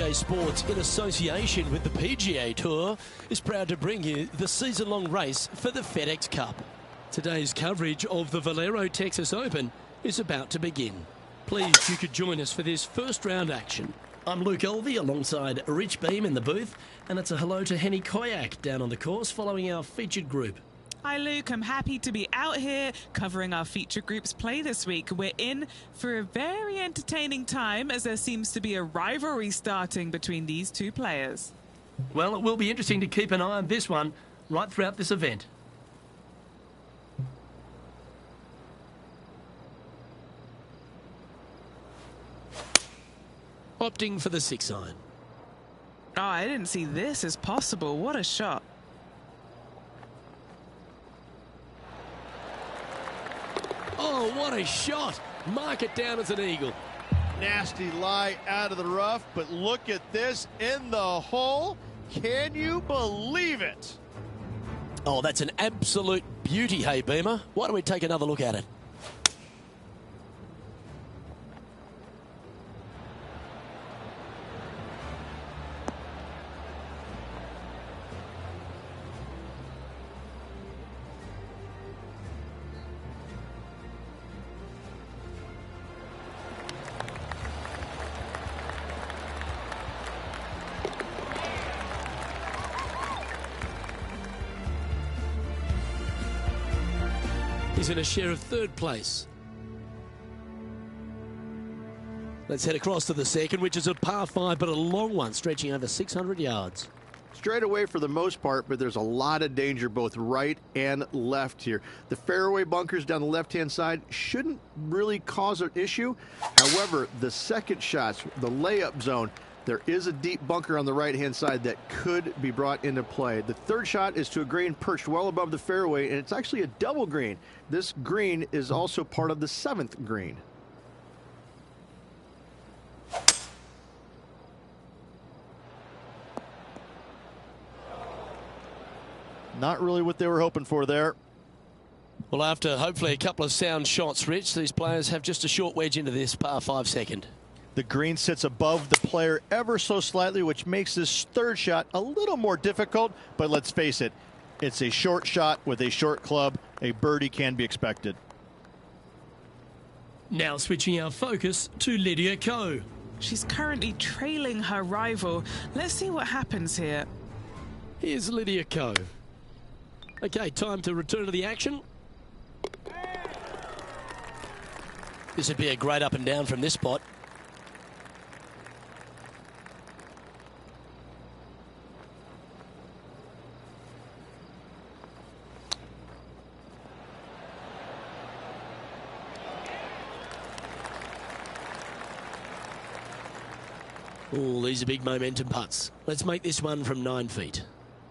EA Sports, in association with the PGA Tour, is proud to bring you the season-long race for the FedEx Cup. Today's coverage of the Valero Texas Open is about to begin. Pleased you could join us for this first round action. I'm Luke Elvey alongside Rich Beam in the booth, and it's a hello to Henny Koyak down on the course following our featured group. Hi Luke, I'm happy to be out here covering our feature group's play this week. We're in for a very entertaining time as there seems to be a rivalry starting between these two players. Well, it will be interesting to keep an eye on this one right throughout this event. Opting for the 6-iron. Oh, I didn't see this as possible. What a shot. Oh, what a shot. Mark it down as an eagle. Nasty lie out of the rough, but look at this in the hole. Can you believe it? Oh, that's an absolute beauty, hey, Beamer. Why don't we take another look at it? He's in a share of third place. Let's head across to the second, which is a par 5, but a long one, stretching over 600 yards. Straight away for the most part, but there's a lot of danger both right and left here. The fairway bunkers down the left-hand side shouldn't really cause an issue. However, the second shots, the layup zone, there is a deep bunker on the right-hand side that could be brought into play. The third shot is to a green perched well above the fairway, and it's actually a double green. This green is also part of the 7th green. Not really what they were hoping for there. Well, after hopefully a couple of sound shots, Rich, these players have just a short wedge into this par 5 second. The green sits above the player ever so slightly, which makes this third shot a little more difficult. But let's face it, it's a short shot with a short club. A birdie can be expected. Now switching our focus to Lydia Ko. She's currently trailing her rival. Let's see what happens here. Here's Lydia Ko. Okay, time to return to the action. This would be a great up and down from this spot. Oh, these are big momentum putts. Let's make this one from 9 feet.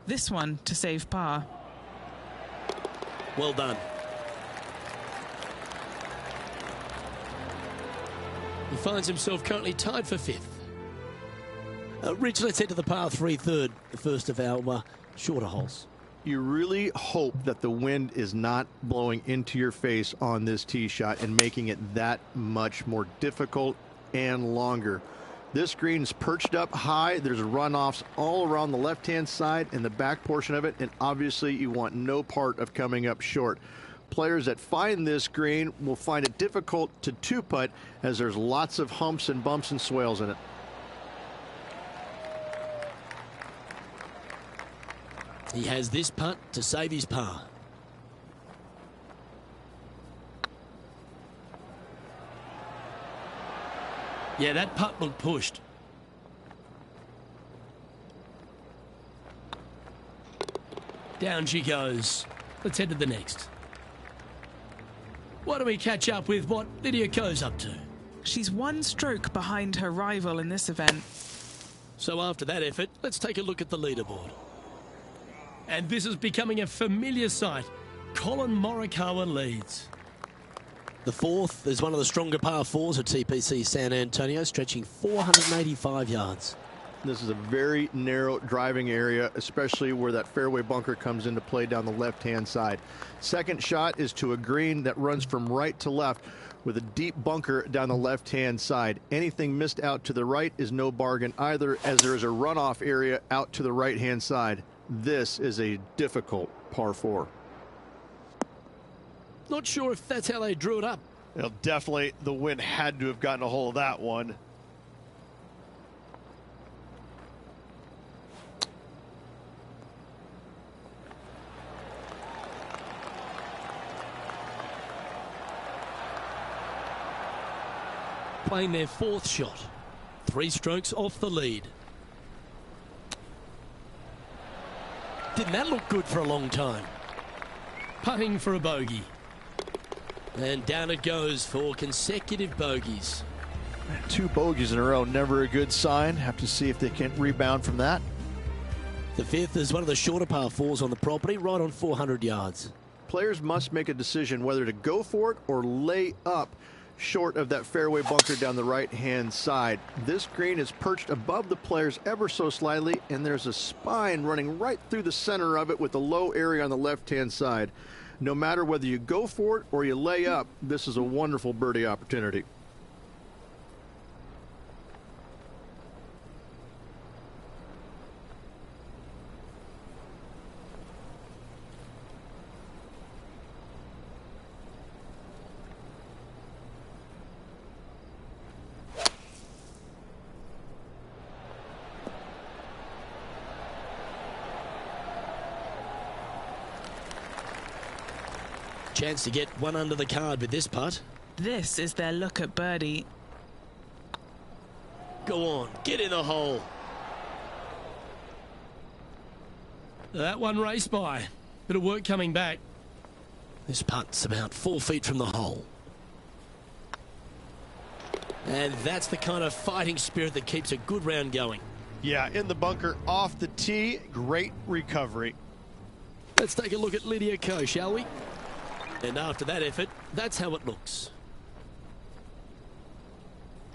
This one to save par. Well done. He finds himself currently tied for 5th. Rich, let's head to the par 3 third, the first of our shorter holes. You really hope that the wind is not blowing into your face on this tee shot and making it that much more difficult and longer. This green's perched up high. There's runoffs all around the left-hand side and the back portion of it, and obviously you want no part of coming up short. Players that find this green will find it difficult to two-putt as there's lots of humps and bumps and swales in it. He has this putt to save his par. Yeah, that putt looked pushed. Down she goes. Let's head to the next. Why don't we catch up with what Lydia Ko's up to? She's 1 stroke behind her rival in this event. So after that effort, let's take a look at the leaderboard. And this is becoming a familiar sight. Colin Morikawa leads. The 4th is one of the stronger par 4s at TPC San Antonio, stretching 485 yards. This is a very narrow driving area, especially where that fairway bunker comes into play down the left-hand side. Second shot is to a green that runs from right to left with a deep bunker down the left-hand side. Anything missed out to the right is no bargain either, as there is a runoff area out to the right-hand side. This is a difficult par 4. Not sure if that's how they drew it up. Well, definitely the wind had to have gotten a hold of that one. Playing their 4th shot. 3 strokes off the lead. Didn't that look good for a long time? Putting for a bogey. And down it goes for consecutive bogeys. 2 bogeys in a row, never a good sign. Have to see if they can rebound from that. The 5th is one of the shorter par 4s on the property, right on 400 yards. Players must make a decision whether to go for it or lay up short of that fairway bunker down the right-hand side. This green is perched above the players ever so slightly, and there's a spine running right through the center of it with a low area on the left-hand side. No matter whether you go for it or you lay up, this is a wonderful birdie opportunity. Chance to get one under the card with this putt. This is their look at birdie. Go on, get in the hole. That one raced by. Bit of work coming back. This putt's about 4 feet from the hole. And that's the kind of fighting spirit that keeps a good round going. Yeah, in the bunker, off the tee, great recovery. Let's take a look at Lydia Ko, shall we? And after that effort, that's how it looks.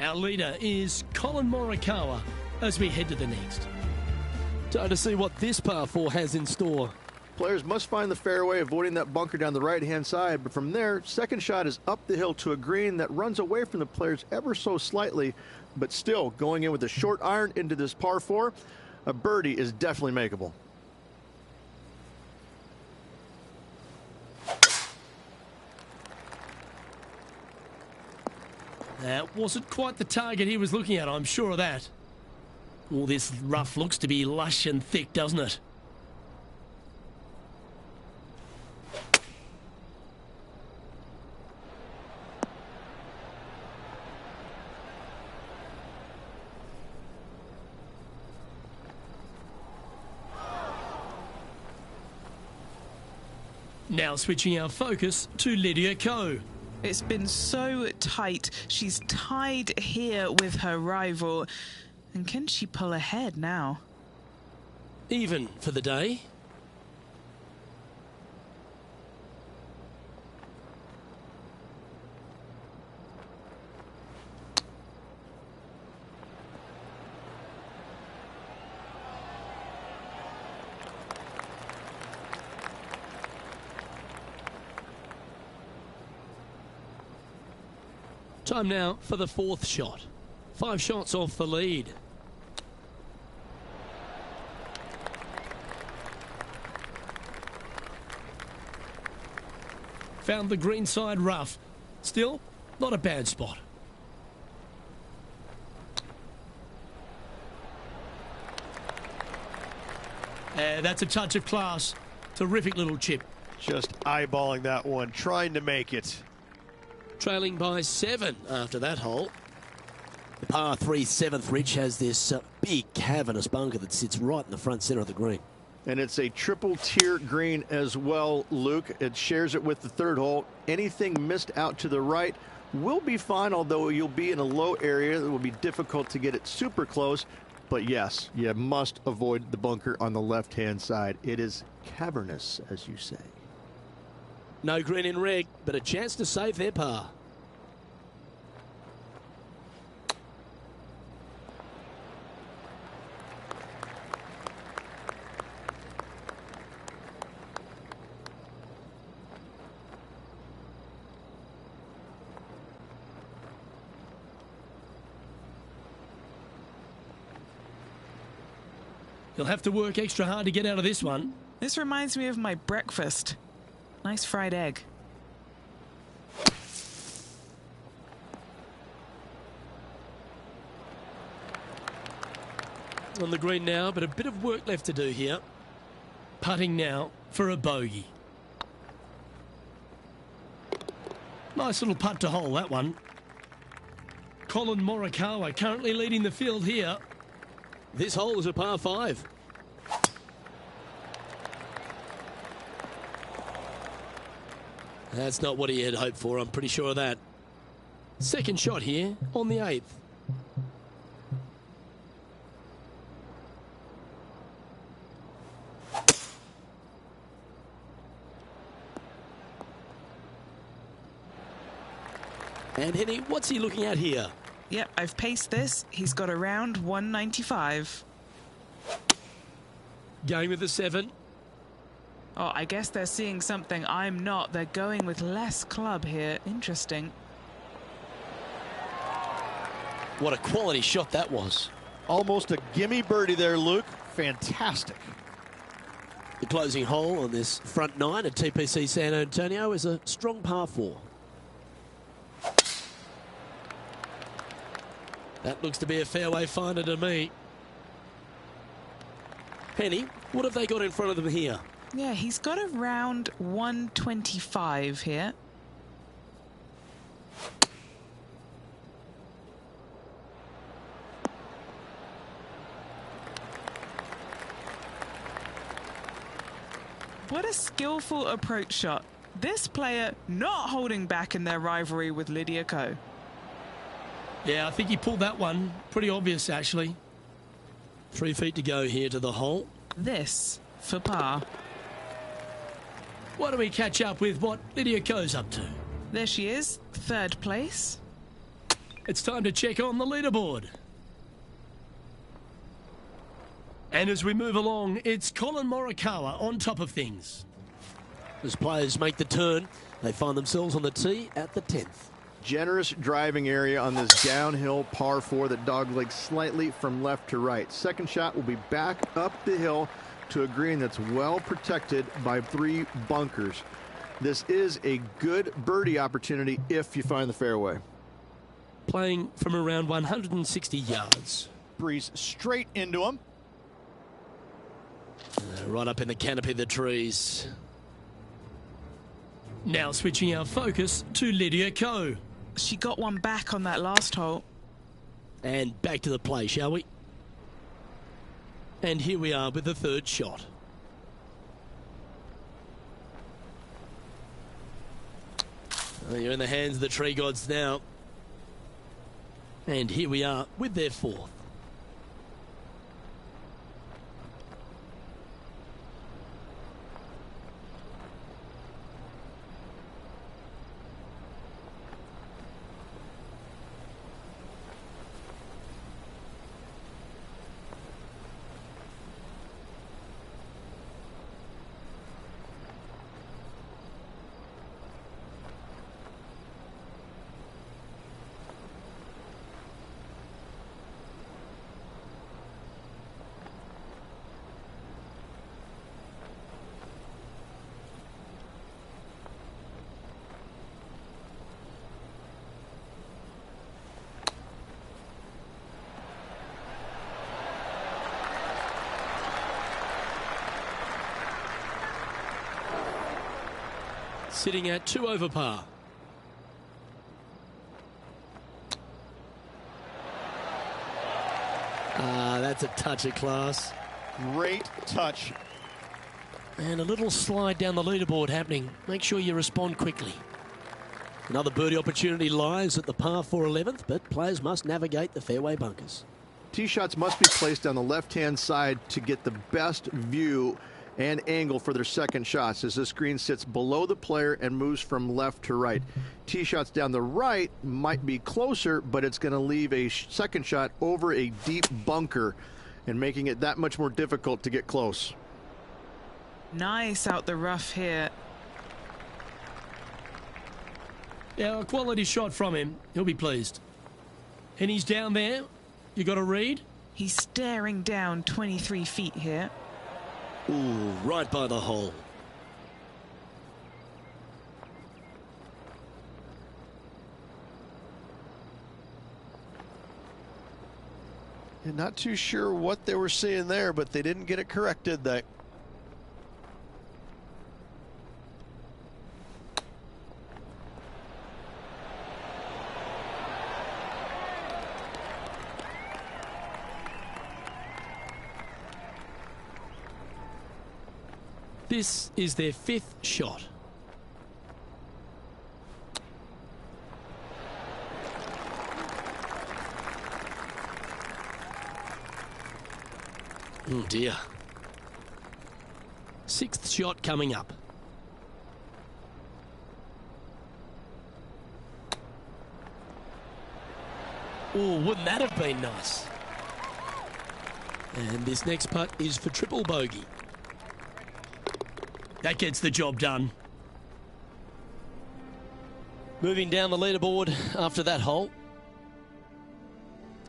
Our leader is Colin Morikawa as we head to the next. Time to see what this par 4 has in store. Players must find the fairway, avoiding that bunker down the right-hand side, but from there, second shot is up the hill to a green that runs away from the players ever so slightly, but still going in with a short iron into this par 4. A birdie is definitely makeable. That wasn't quite the target he was looking at, I'm sure of that. All this rough looks to be lush and thick, doesn't it? Now switching our focus to Lydia Ko. It's been so tight. She's tied here with her rival. And can she pull ahead now? Even for the day. Time now for the 4th shot. 5 shots off the lead. Found the green side rough. Still, not a bad spot. And that's a touch of class. Terrific little chip. Just eyeballing that one, trying to make it. Trailing by 7 after that hole. The par 3 7th, Rich, has this big cavernous bunker that sits right in the front centre of the green. And it's a triple tier green as well, Luke. It shares it with the 3rd hole. Anything missed out to the right will be fine, although you'll be in a low area. It will be difficult to get it super close. But yes, you must avoid the bunker on the left-hand side. It is cavernous, as you say. No green in reg, but a chance to save their par. He'll have to work extra hard to get out of this one. This reminds me of my breakfast. Nice fried egg. On the green now, but a bit of work left to do here. Putting now for a bogey. Nice little putt to hole, that one. Colin Morikawa currently leading the field here. This hole is a par 5. That's not what he had hoped for, I'm pretty sure of that. Second shot here on the 8th. And Henny, what's he looking at here? Yep, I've paced this. He's got around 195. Going with the 7. Oh, I guess they're seeing something I'm not. They're going with less club here. Interesting. What a quality shot that was. Almost a gimme birdie there, Luke. Fantastic. The closing hole on this front 9 at TPC San Antonio is a strong par 4. That looks to be a fairway finder to me. Penny, what have they got in front of them here? Yeah, he's got around 125 here. What a skillful approach shot. This player not holding back in their rivalry with Lydia Ko. Yeah, I think he pulled that one. Pretty obvious, actually. 3 feet to go here to the hole. This for par. Why don't we catch up with what Lydia Ko's up to? There she is, 3rd place. It's time to check on the leaderboard. And as we move along, it's Colin Morikawa on top of things. As players make the turn, they find themselves on the tee at the 10th. Generous driving area on this downhill par 4 that doglegs slightly from left to right. Second shot will be back up the hill to a green that's well protected by 3 bunkers. This is a good birdie opportunity if you find the fairway. Playing from around 160 yards. Breeze straight into him. Right up in the canopy of the trees. Now switching our focus to Lydia Ko. She got one back on that last hole. And back to the play, shall we? And here we are with the 3rd shot. Well, you're in the hands of the tree gods now. And here we are with their 4th. Sitting at 2 over par. That's a touch of class. Great touch. And a little slide down the leaderboard happening. Make sure you respond quickly. Another birdie opportunity lies at the par 4 11th, but players must navigate the fairway bunkers. Tee shots must be placed on the left-hand side to get the best view and angle for their second shots as this green sits below the player and moves from left to right. Tee shots down the right might be closer, but it's going to leave a second shot over a deep bunker and making it that much more difficult to get close. Nice out the rough here. Yeah, a quality shot from him. He'll be pleased. And he's down there. You got a read? He's staring down 23 feet here. Ooh, right by the hole. And not too sure what they were seeing there, but they didn't get it correct, did they? This is their 5th shot. Oh dear. 6th shot coming up. Oh, wouldn't that have been nice? And this next putt is for triple bogey. That gets the job done. Moving down the leaderboard after that hole.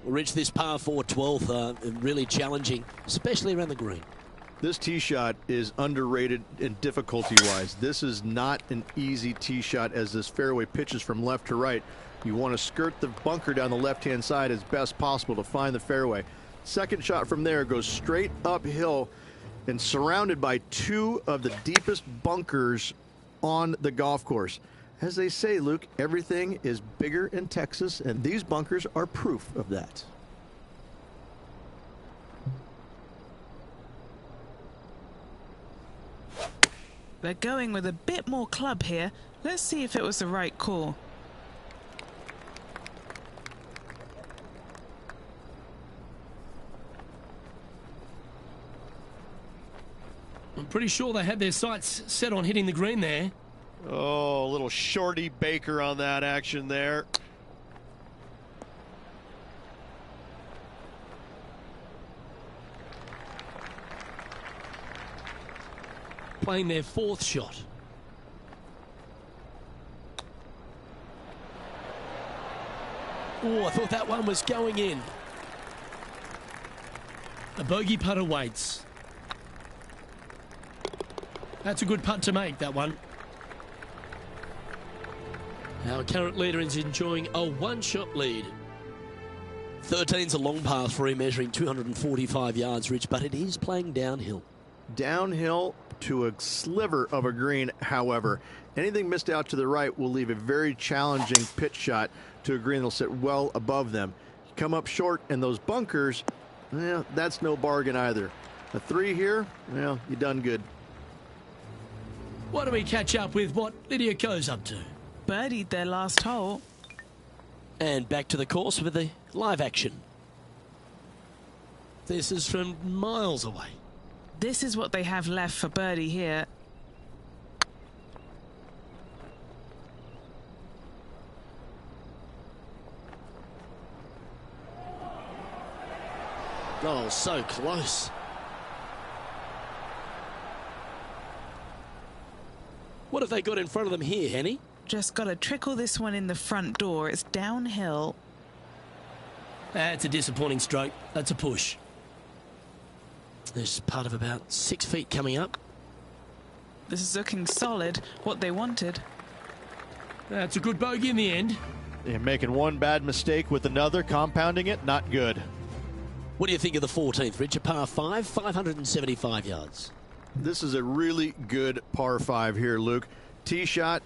We'll reach this par 4 12th, really challenging, especially around the green. This tee shot is underrated in difficulty-wise. This is not an easy tee shot as this fairway pitches from left to right. You want to skirt the bunker down the left-hand side as best possible to find the fairway. Second shot from there goes straight uphill and surrounded by 2 of the deepest bunkers on the golf course. As they say, Luke, everything is bigger in Texas, and these bunkers are proof of that. They're going with a bit more club here. Let's see if it was the right call. I'm pretty sure they had their sights set on hitting the green there. Oh, a little shorty Baker on that action there. Playing their 4th shot. Oh, I thought that one was going in. A bogey putt awaits. That's a good putt to make, that one. Our current leader is enjoying a 1-shot lead. 13's a long par 3, measuring 245 yards, Rich, but it is playing downhill. Downhill to a sliver of a green, however. Anything missed out to the right will leave a very challenging pitch shot to a green that'll sit well above them. You come up short in those bunkers, well, that's no bargain either. A 3 here, well, you done good. Why don't we catch up with what Lydia Ko's up to? Birdied their last hole. And back to the course with the live action. This is from miles away. This is what they have left for birdie here. Oh, so close. What have they got in front of them here, Henny? Just got to trickle this one in the front door. It's downhill. That's a disappointing stroke. That's a push. There's part of about 6 feet coming up. This is looking solid. What they wanted. That's a good bogey in the end. And making one bad mistake with another, compounding it, not good. What do you think of the 14th, Rich? A par 5, 575 yards. This is a really good par 5 here, Luke. Tee shot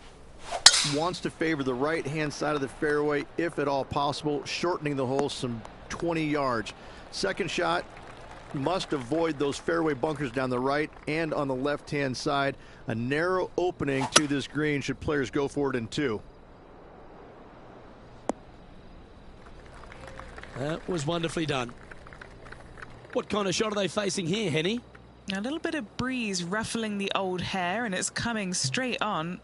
wants to favor the right-hand side of the fairway, if at all possible, shortening the hole some 20 yards. Second shot must avoid those fairway bunkers down the right and on the left-hand side. A narrow opening to this green should players go for it in 2. That was wonderfully done. What kind of shot are they facing here, Henny? A little bit of breeze ruffling the old hair, and it's coming straight on.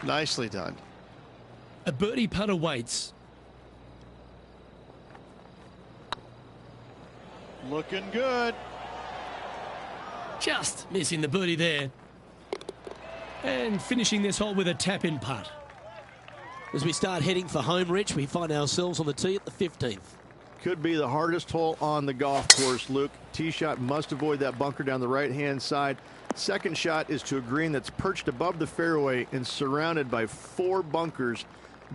Nicely done. A birdie putt awaits. Looking good. Just missing the birdie there. And finishing this hole with a tap-in putt. As we start heading for home, Rich, we find ourselves on the tee at the 15th. Could be the hardest hole on the golf course, Luke. Tee shot must avoid that bunker down the right-hand side. Second shot is to a green that's perched above the fairway and surrounded by 4 bunkers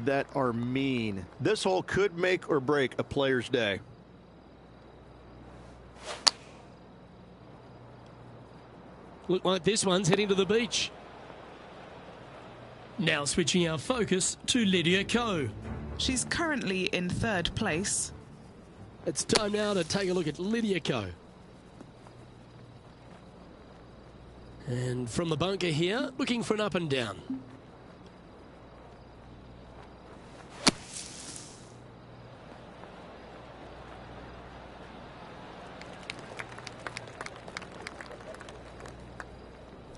that are mean. This hole could make or break a player's day. Look like this one's heading to the beach. Now switching our focus to Lydia Ko. She's currently in 3rd place. It's time now to take a look at Lydia Ko. And from the bunker here, looking for an up and down.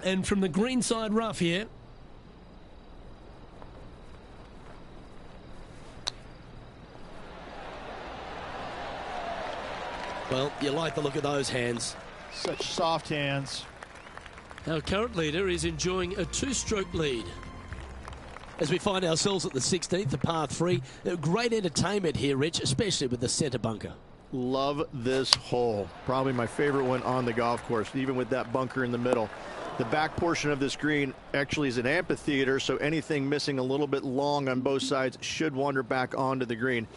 And from the greenside rough here. Well, you like the look of those hands. Such soft hands. Our current leader is enjoying a 2-stroke lead. As we find ourselves at the 16th, the par 3. Great entertainment here, Rich, especially with the centre bunker. Love this hole. Probably my favorite one on the golf course, even with that bunker in the middle. The back portion of this green actually is an amphitheater, so anything missing a little bit long on both sides should wander back onto the green.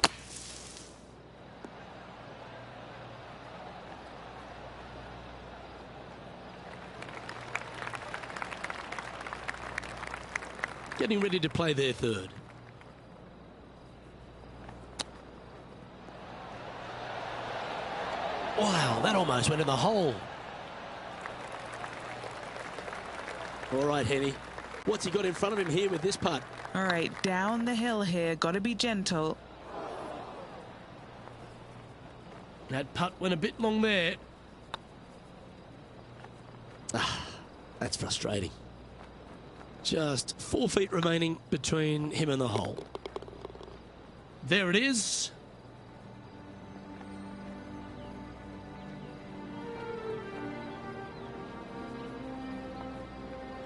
Getting ready to play their 3rd. Wow, that almost went in the hole. All right, Henny. What's he got in front of him here with this putt? All right, down the hill here. Got to be gentle. That putt went a bit long there. That's frustrating. Just 4 feet remaining between him and the hole. There it is.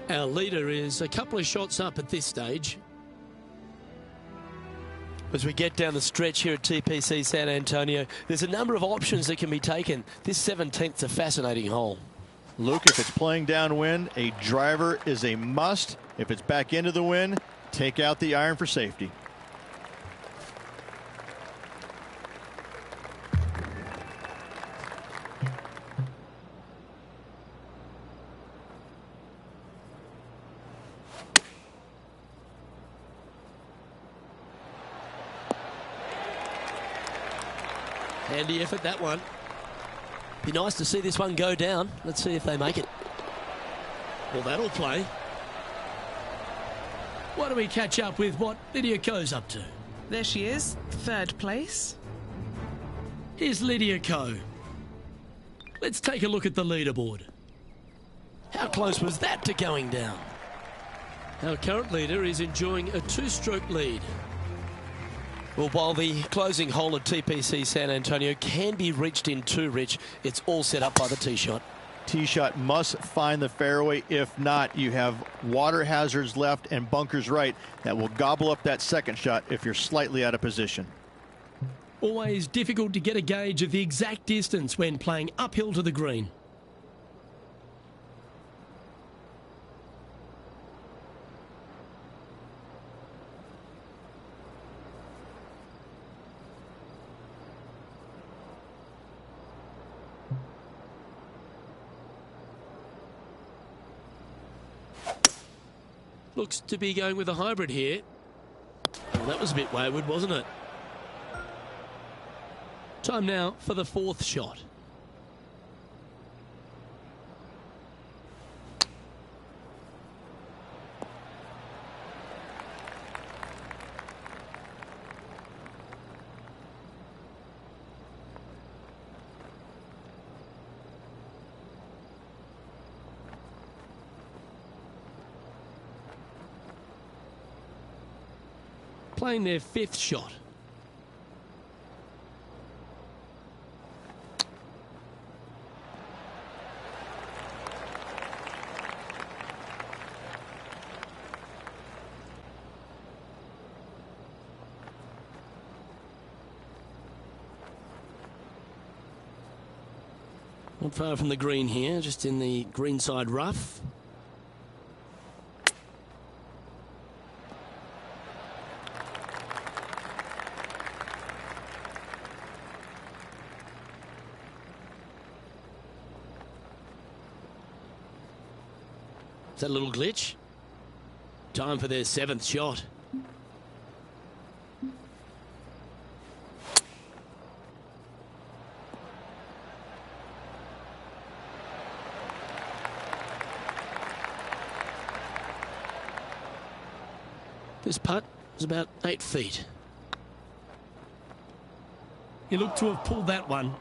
Our leader is a couple of shots up at this stage. As we get down the stretch here at TPC San Antonio, there's a number of options that can be taken. This 17th's a fascinating hole. Luke, if it's playing downwind, a driver is a must. If it's back into the wind, take out the iron for safety. Handy effort, that one. Be nice to see this one go down. Let's see if they make it. Well, that'll play. Why don't we catch up with what Lydia Ko's up to? There she is, 3rd place. Here's Lydia Ko. Let's take a look at the leaderboard. How close was that to going down? Our current leader is enjoying a 2-stroke lead. Well, while the closing hole at TPC San Antonio can be reached in 2, Rich, it's all set up by the tee shot. Tee shot must find the fairway. If not, you have water hazards left and bunkers right that will gobble up that second shot if you're slightly out of position. Always difficult to get a gauge of the exact distance when playing uphill to the green. Looks to be going with a hybrid here. Well, that was a bit wayward, wasn't it? Time now for the 4th shot. Playing their 5th shot. Not far from the green here, just in the greenside rough. Is that a little glitch? Time for their 7th shot. This putt is about 8 feet. He looked to have pulled that one.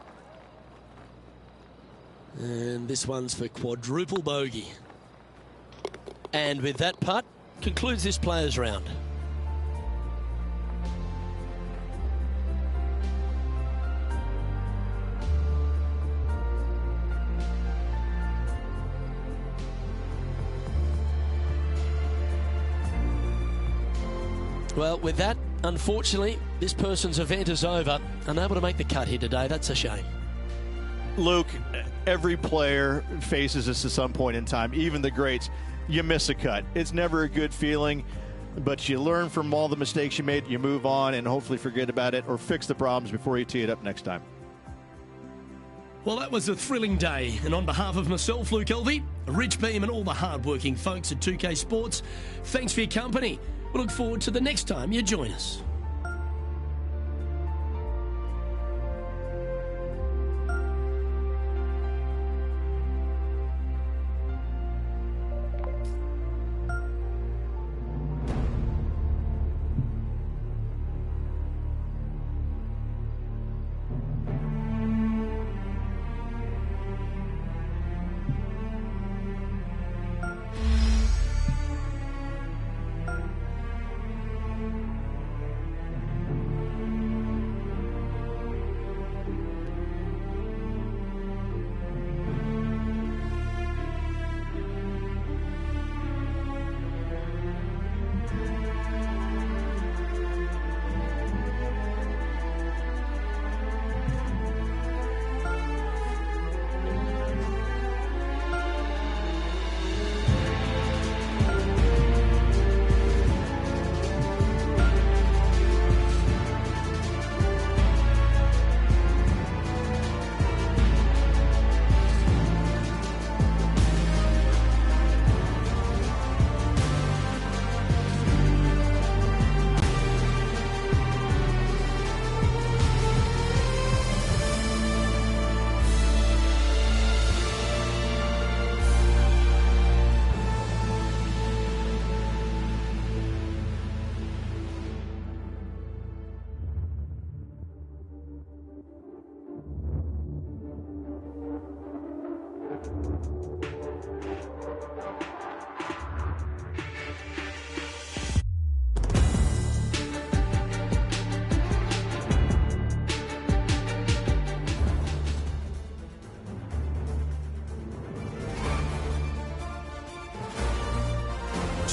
And this one's for quadruple bogey. And with that putt, concludes this players' round. Well, with that, unfortunately, this person's event is over. Unable to make the cut here today. That's a shame. Luke, every player faces this at some point in time, even the greats. You miss a cut. It's never a good feeling, but you learn from all the mistakes you made, you move on, and hopefully forget about it or fix the problems before you tee it up next time. Well, that was a thrilling day, and on behalf of myself, Luke Elvey, Rich Beam, and all the hard-working folks at 2K Sports, thanks for your company. We look forward to the next time you join us.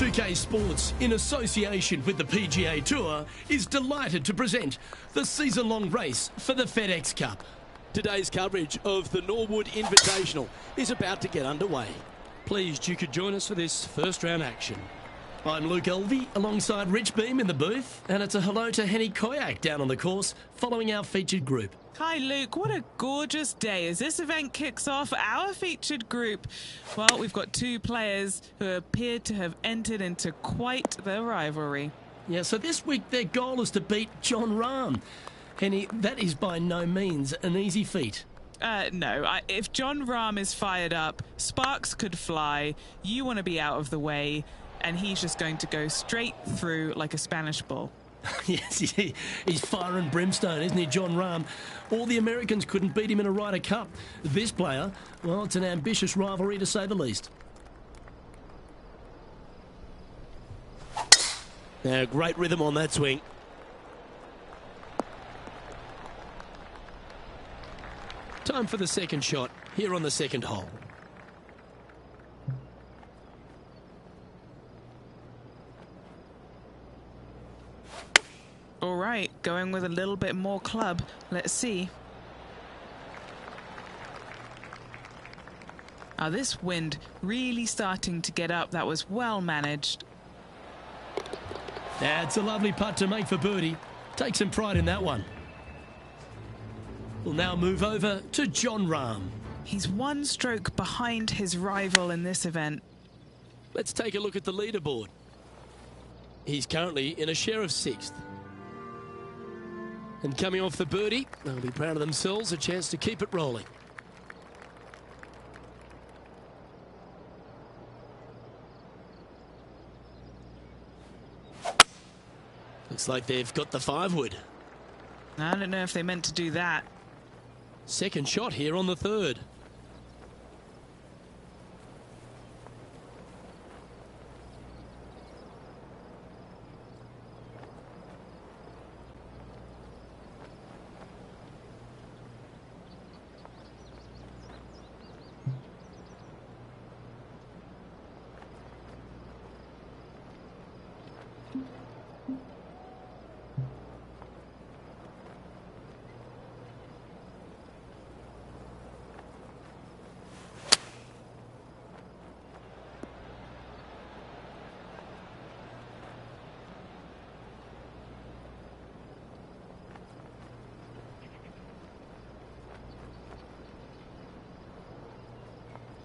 UK Sports, in association with the PGA Tour, is delighted to present the season-long race for the FedEx Cup. Today's coverage of the Norwood Invitational is about to get underway. Pleased you could join us for this first-round action. I'm Luke Elvey, alongside Rich Beam in the booth, and it's a hello to Henny Koyak down on the course, following our featured group. Hi Luke, what a gorgeous day as this event kicks off our featured group. Well, we've got two players who appear to have entered into quite the rivalry. Yeah, so this week their goal is to beat John Rahm. Henny, that is by no means an easy feat. No, if John Rahm is fired up, sparks could fly, you want to be out of the way, and he's just going to go straight through like a Spanish bull. Yes, he's fire and brimstone, isn't he, John Rahm? All the Americans couldn't beat him in a Ryder Cup. This player, well, it's an ambitious rivalry to say the least. Now, great rhythm on that swing. Time for the second shot here on the second hole. All right, going with a little bit more club. Let's see. This wind really starting to get up. That was well managed. That's a lovely putt to make for birdie. Take some pride in that one. We'll now move over to Jon Rahm. He's one stroke behind his rival in this event. Let's take a look at the leaderboard. He's currently in a share of 6th. And coming off the birdie, they'll be proud of themselves, a chance to keep it rolling. Looks like they've got the 5-wood. I don't know if they meant to do that. Second shot here on the 3rd.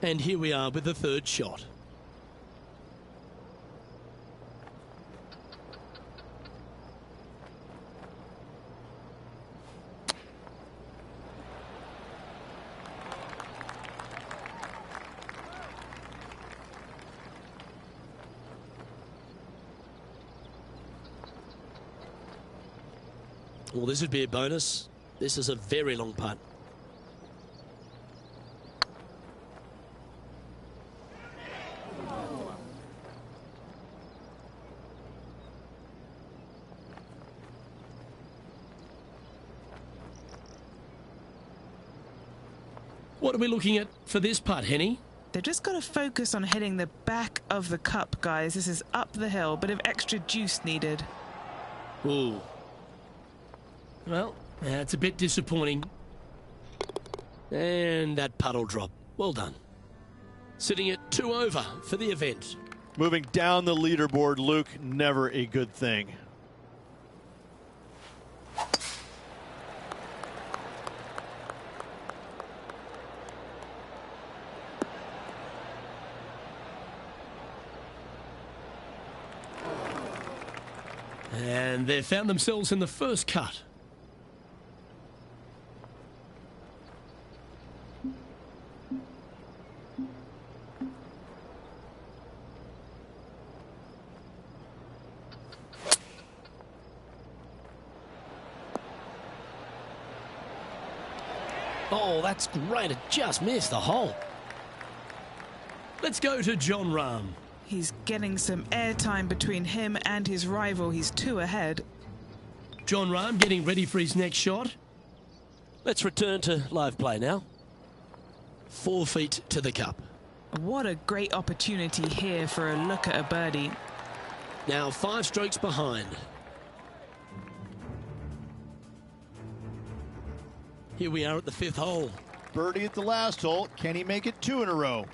And here we are with the 3rd shot. Well, this would be a bonus. This is a very long putt. What are we looking at for this putt, Henny? They've just got to focus on hitting the back of the cup, guys. This is up the hill, bit of extra juice needed. Ooh. Well, that's a bit disappointing. And that putt'll drop. Well done. Sitting at 2 over for the event. Moving down the leaderboard, Luke, never a good thing. And they've found themselves in the first cut. Oh, that's great. It just missed the hole. Let's go to Jon Rahm. He's getting some airtime between him and his rival. He's 2 ahead. Jon Rahm getting ready for his next shot. Let's return to live play now. 4 feet to the cup. What a great opportunity here for a look at a birdie. Now 5 strokes behind. Here we are at the 5th hole. Birdie at the last hole. Can he make it 2 in a row?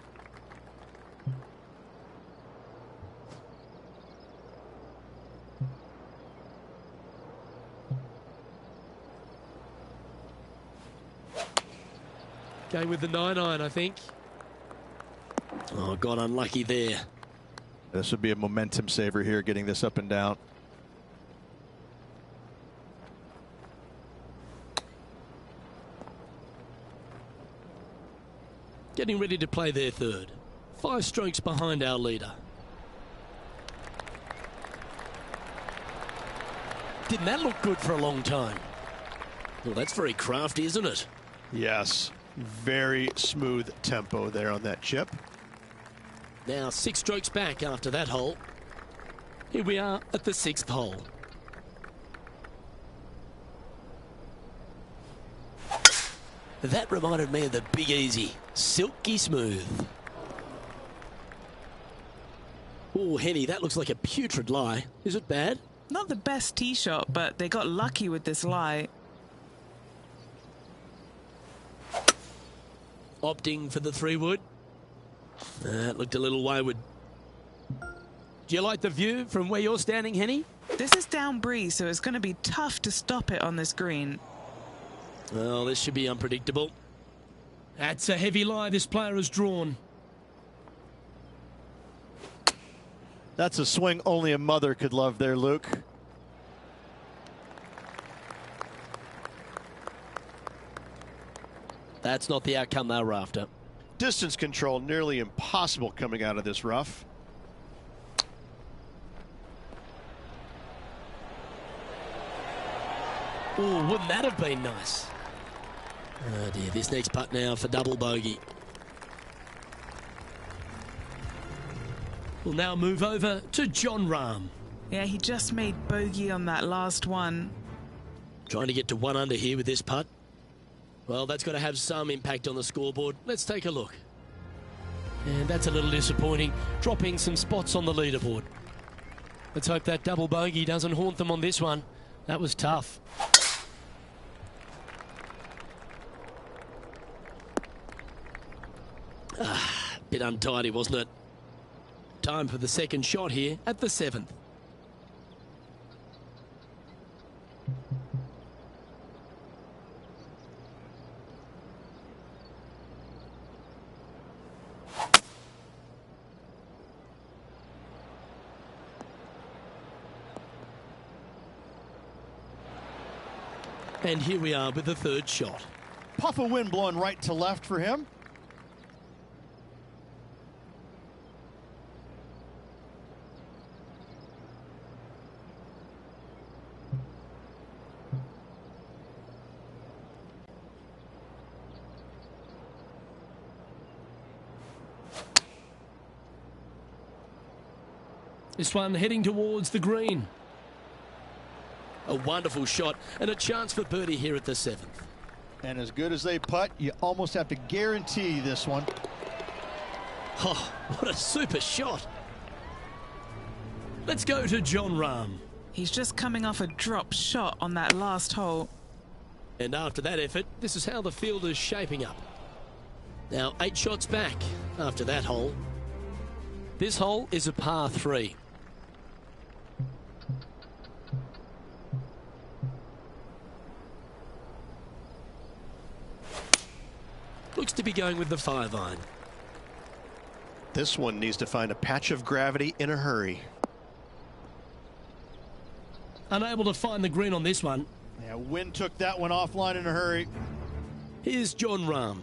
Going with the 9-iron, I think. Oh, got unlucky there. This would be a momentum saver here, getting this up and down. Getting ready to play their 3rd. 5 strokes behind our leader. Didn't that look good for a long time? Well, that's very crafty, isn't it? Yes. Very smooth tempo there on that chip. Now 6 strokes back after that hole. Here we are at the 6th hole. That reminded me of the Big Easy. Silky smooth. Oh, Henny, that looks like a putrid lie. Is it bad? Not the best tee shot, but they got lucky with this lie. Opting for the 3-wood. It looked a little wayward. Do you like the view from where you're standing, Henny? This is down breeze, so it's going to be tough to stop it on this green. Well, this should be unpredictable. That's a heavy lie this player has drawn. That's a swing only a mother could love there, Luke. That's not the outcome they were after. Distance control nearly impossible coming out of this rough. Oh, wouldn't that have been nice? Oh dear, this next putt now for double bogey. We'll now move over to Jon Rahm. Yeah, he just made bogey on that last one. Trying to get to 1 under here with this putt. Well, that's got to have some impact on the scoreboard. Let's take a look. And that's a little disappointing, dropping some spots on the leaderboard. Let's hope that double bogey doesn't haunt them on this one. That was tough. Bit untidy, wasn't it? Time for the second shot here at the 7th. And here we are with the third shot. Puff of wind blowing right to left for him. This one heading towards the green. A wonderful shot and a chance for birdie here at the 7th. And as good as they putt, you almost have to guarantee this one. Oh, what a super shot. Let's go to Jon Rahm. He's just coming off a drop shot on that last hole. And after that effort, this is how the field is shaping up. Now 8 shots back after that hole. This hole is a par 3. Looks to be going with the 5-iron. This one needs to find a patch of gravity in a hurry. Unable to find the green on this one. Yeah, wind took that one offline in a hurry. Here's Jon Rahm.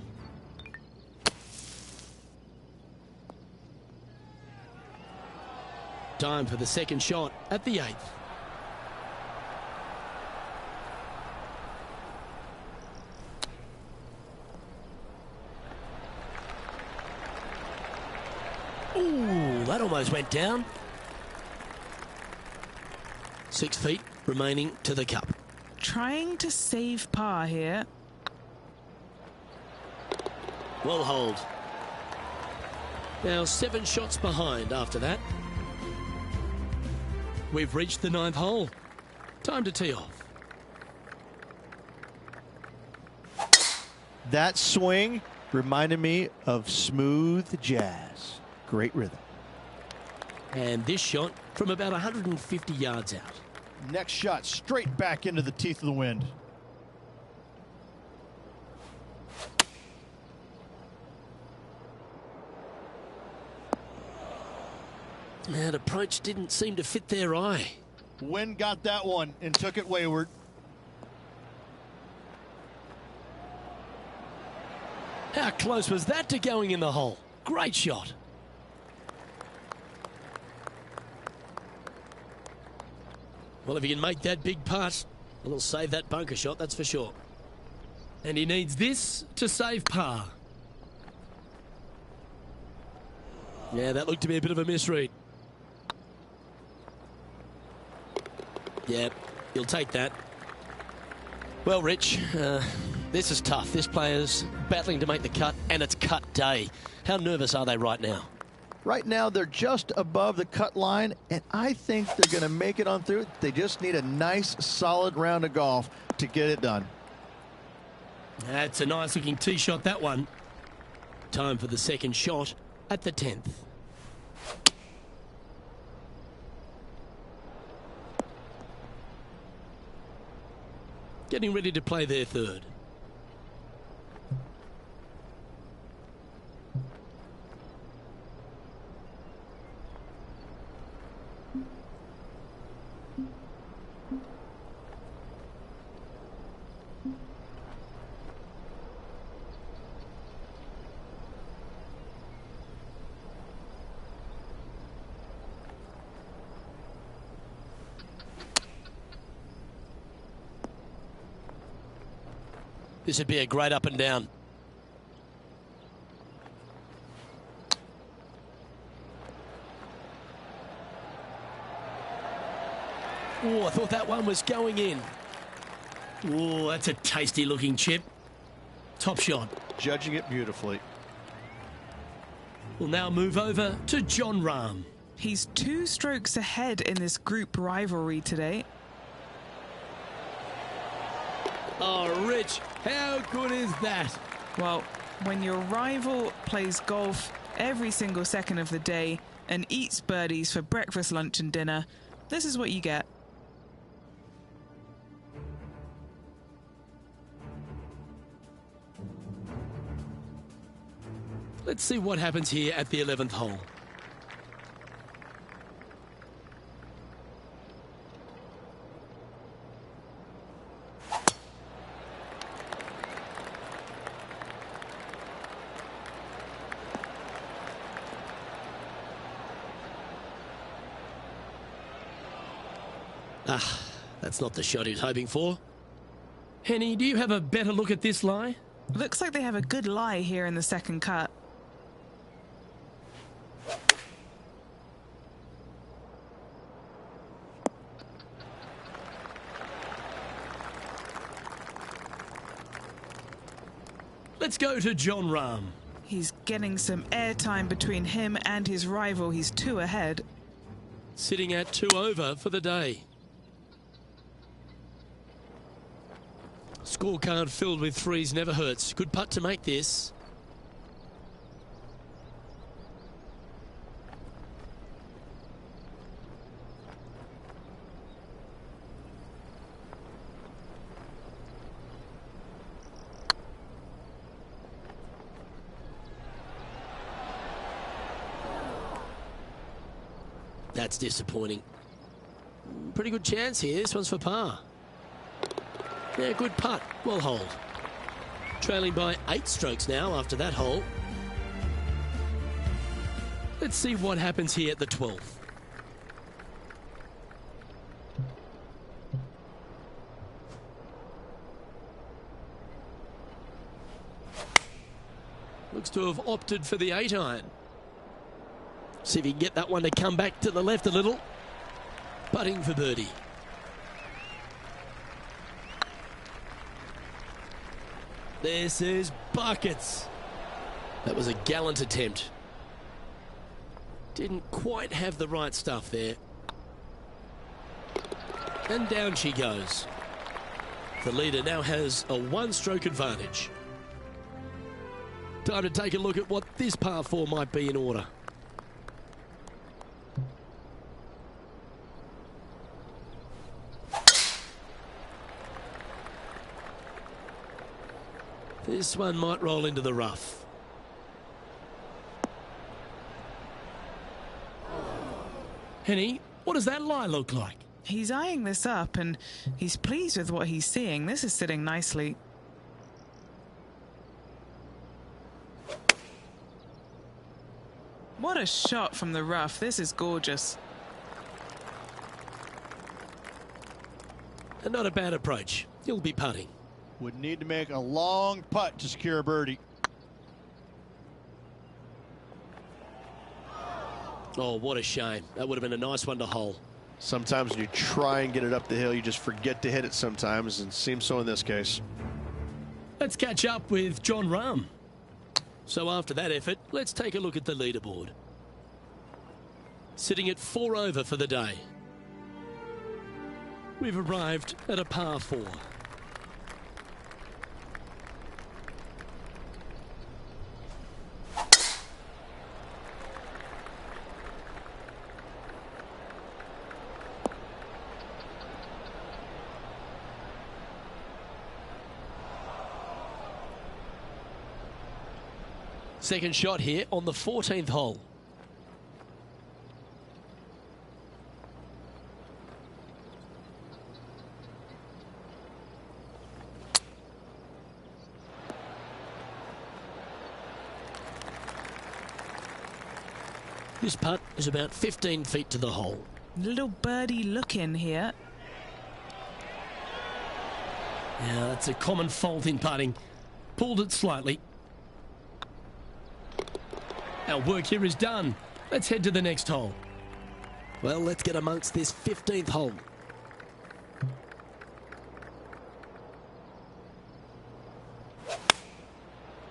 Time for the second shot at the 8th. Ooh, that almost went down. 6 feet remaining to the cup. Trying to save par here. Well hold. Now 7 shots behind after that. We've reached the 9th hole. Time to tee off. That swing reminded me of smooth jazz. Great rhythm. And this shot from about 150 yards out. Next shot straight back into the teeth of the wind. That approach didn't seem to fit their eye. Wind got that one and took it wayward. How close was that to going in the hole? Great shot. Well, if he can make that big putt, well, he'll save that bunker shot, that's for sure. And he needs this to save par. Yeah, that looked to be a bit of a misread. Yeah, he'll take that. Well, Rich, this is tough. This player's battling to make the cut, and it's cut day. How nervous are they right now? Right now, they're just above the cut line, and I think they're going to make it on through. They just need a nice, solid round of golf to get it done. That's a nice-looking tee shot, that one. Time for the second shot at the 10th. Getting ready to play their third. This would be a great up and down. Oh, I thought that one was going in. Oh, that's a tasty looking chip. Top shot. Judging it beautifully. We'll now move over to Jon Rahm. He's 2 strokes ahead in this group rivalry today. Oh, Rich, how good is that? Well, when your rival plays golf every single second of the day and eats birdies for breakfast, lunch and dinner, this is what you get. Let's see what happens here at the 11th hole. Ah, that's not the shot he's hoping for. Henny, do you have a better look at this lie? Looks like they have a good lie here in the second cut. Let's go to Jon Rahm. He's getting some airtime between him and his rival. He's 2 ahead. Sitting at 2 over for the day. Scorecard filled with threes never hurts. Good putt to make this. That's disappointing. Pretty good chance here. This one's for par. Yeah, good putt. Well holed. Trailing by 8 strokes now after that hole. Let's see what happens here at the 12th. Looks to have opted for the 8-iron. See if he can get that one to come back to the left a little. Putting for birdie. This is buckets. That was a gallant attempt. Didn't quite have the right stuff there. And down she goes. The leader now has a 1-stroke advantage. Time to take a look at what this par 4 might be in order. This one might roll into the rough. Henny, what does that lie look like? He's eyeing this up and he's pleased with what he's seeing. This is sitting nicely. What a shot from the rough. This is gorgeous. And not a bad approach. He'll be putting. Would need to make a long putt to secure a birdie. Oh, what a shame. That would have been a nice one to hole. Sometimes when you try and get it up the hill, you just forget to hit it sometimes, and it seems so in this case. Let's catch up with Jon Rahm. So after that effort, let's take a look at the leaderboard. Sitting at 4 over for the day. We've arrived at a par 4. Second shot here on the 14th hole. This putt is about 15 feet to the hole. Little birdie look in here. Yeah, that's a common fault in putting. Pulled it slightly. Our work here is done. Let's head to the next hole. Well, let's get amongst this 15th hole.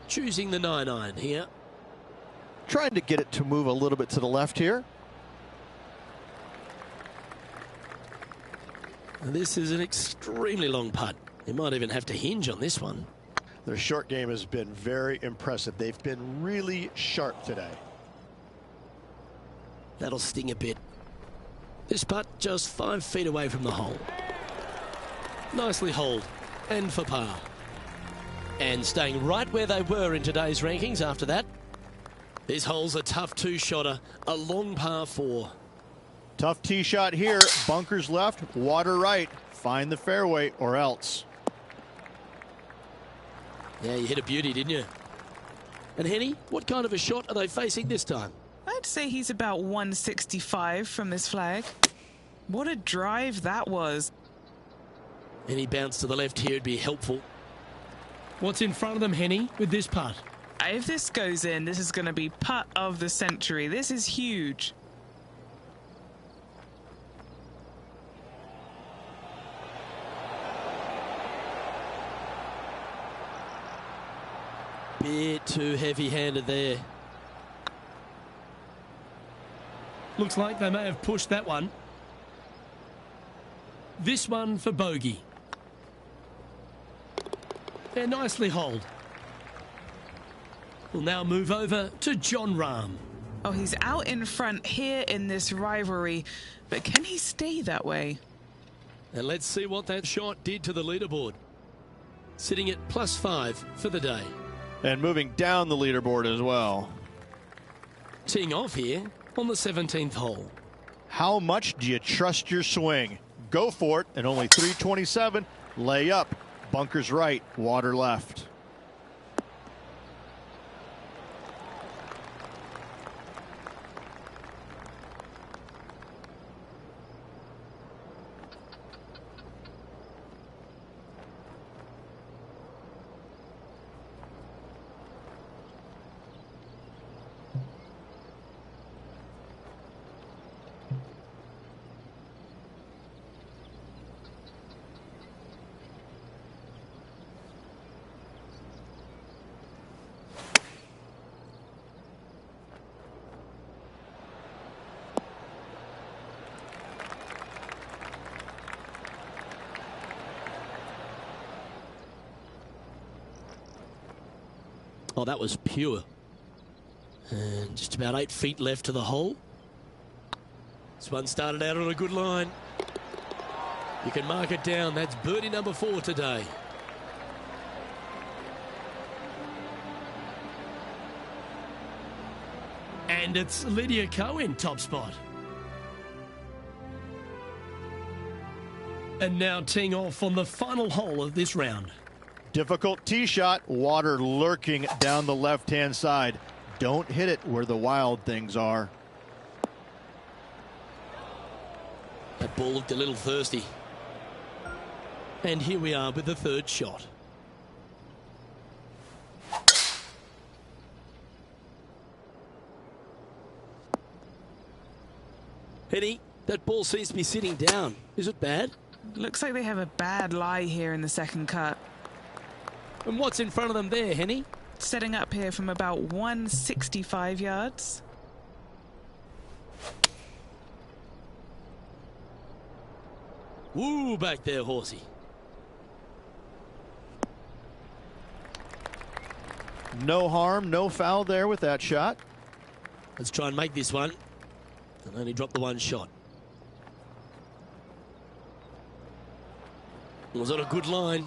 Choosing the 9-iron here. Trying to get it to move a little bit to the left here. And this is an extremely long putt. You might even have to hinge on this one. Their short game has been very impressive. They've been really sharp today. That'll sting a bit. This putt just 5 feet away from the hole. Nicely holed and for par. And staying right where they were in today's rankings after that. This hole's a tough two-shotter, a long par 4. Tough tee shot here. Bunkers left, water right. Find the fairway or else. Yeah, you hit a beauty, didn't you? And Henny, what kind of a shot are they facing this time? I'd say he's about 165 from this flag. What a drive that was. Any bounce to the left here would be helpful. What's in front of them, Henny, with this putt? If this goes in, this is going to be putt of the century. This is huge. Bit too heavy-handed there. Looks like they may have pushed that one. This one for bogey. They're nicely holed. We'll now move over to John Rahm. Oh, he's out in front here in this rivalry, but can he stay that way? And let's see what that shot did to the leaderboard. Sitting at +5 for the day. And moving down the leaderboard as well. Teeing off here on the 17th hole. How much do you trust your swing? Go for it, and only 327. Lay up. Bunkers right, water left. Oh, that was pure. And just about 8 feet left to the hole. This one started out on a good line. You can mark it down. That's birdie number 4 today. And it's Lydia Ko in top spot. And now teeing off on the final hole of this round. Difficult tee shot, water lurking down the left-hand side. Don't hit it where the wild things are. That ball looked a little thirsty. And here we are with the third shot. Henny, that ball seems to be sitting down. Is it bad? Looks like they have a bad lie here in the second cut. And what's in front of them there, Henny? Setting up here from about 165 yards. Woo, back there, horsey. No harm, no foul there with that shot. Let's try and make this one. And only drop the one shot. Was on a good line.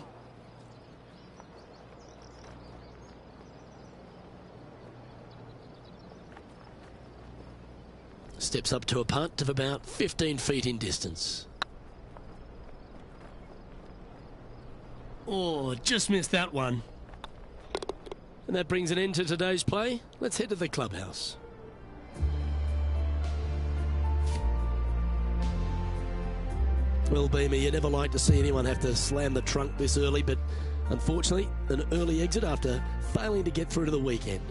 Steps up to a putt of about 15 feet in distance. Oh, just missed that one. And that brings an end to today's play. Let's head to the clubhouse. Well, Beamer, you never like to see anyone have to slam the trunk this early, but unfortunately, an early exit after failing to get through to the weekend.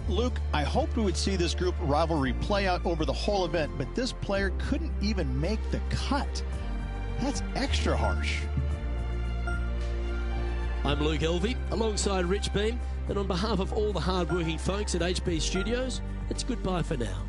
Luke, I hoped we would see this group rivalry play out over the whole event, but this player couldn't even make the cut. That's extra harsh. I'm Luke Elvey, alongside Rich Beam, and on behalf of all the hard-working folks at HB Studios, it's goodbye for now.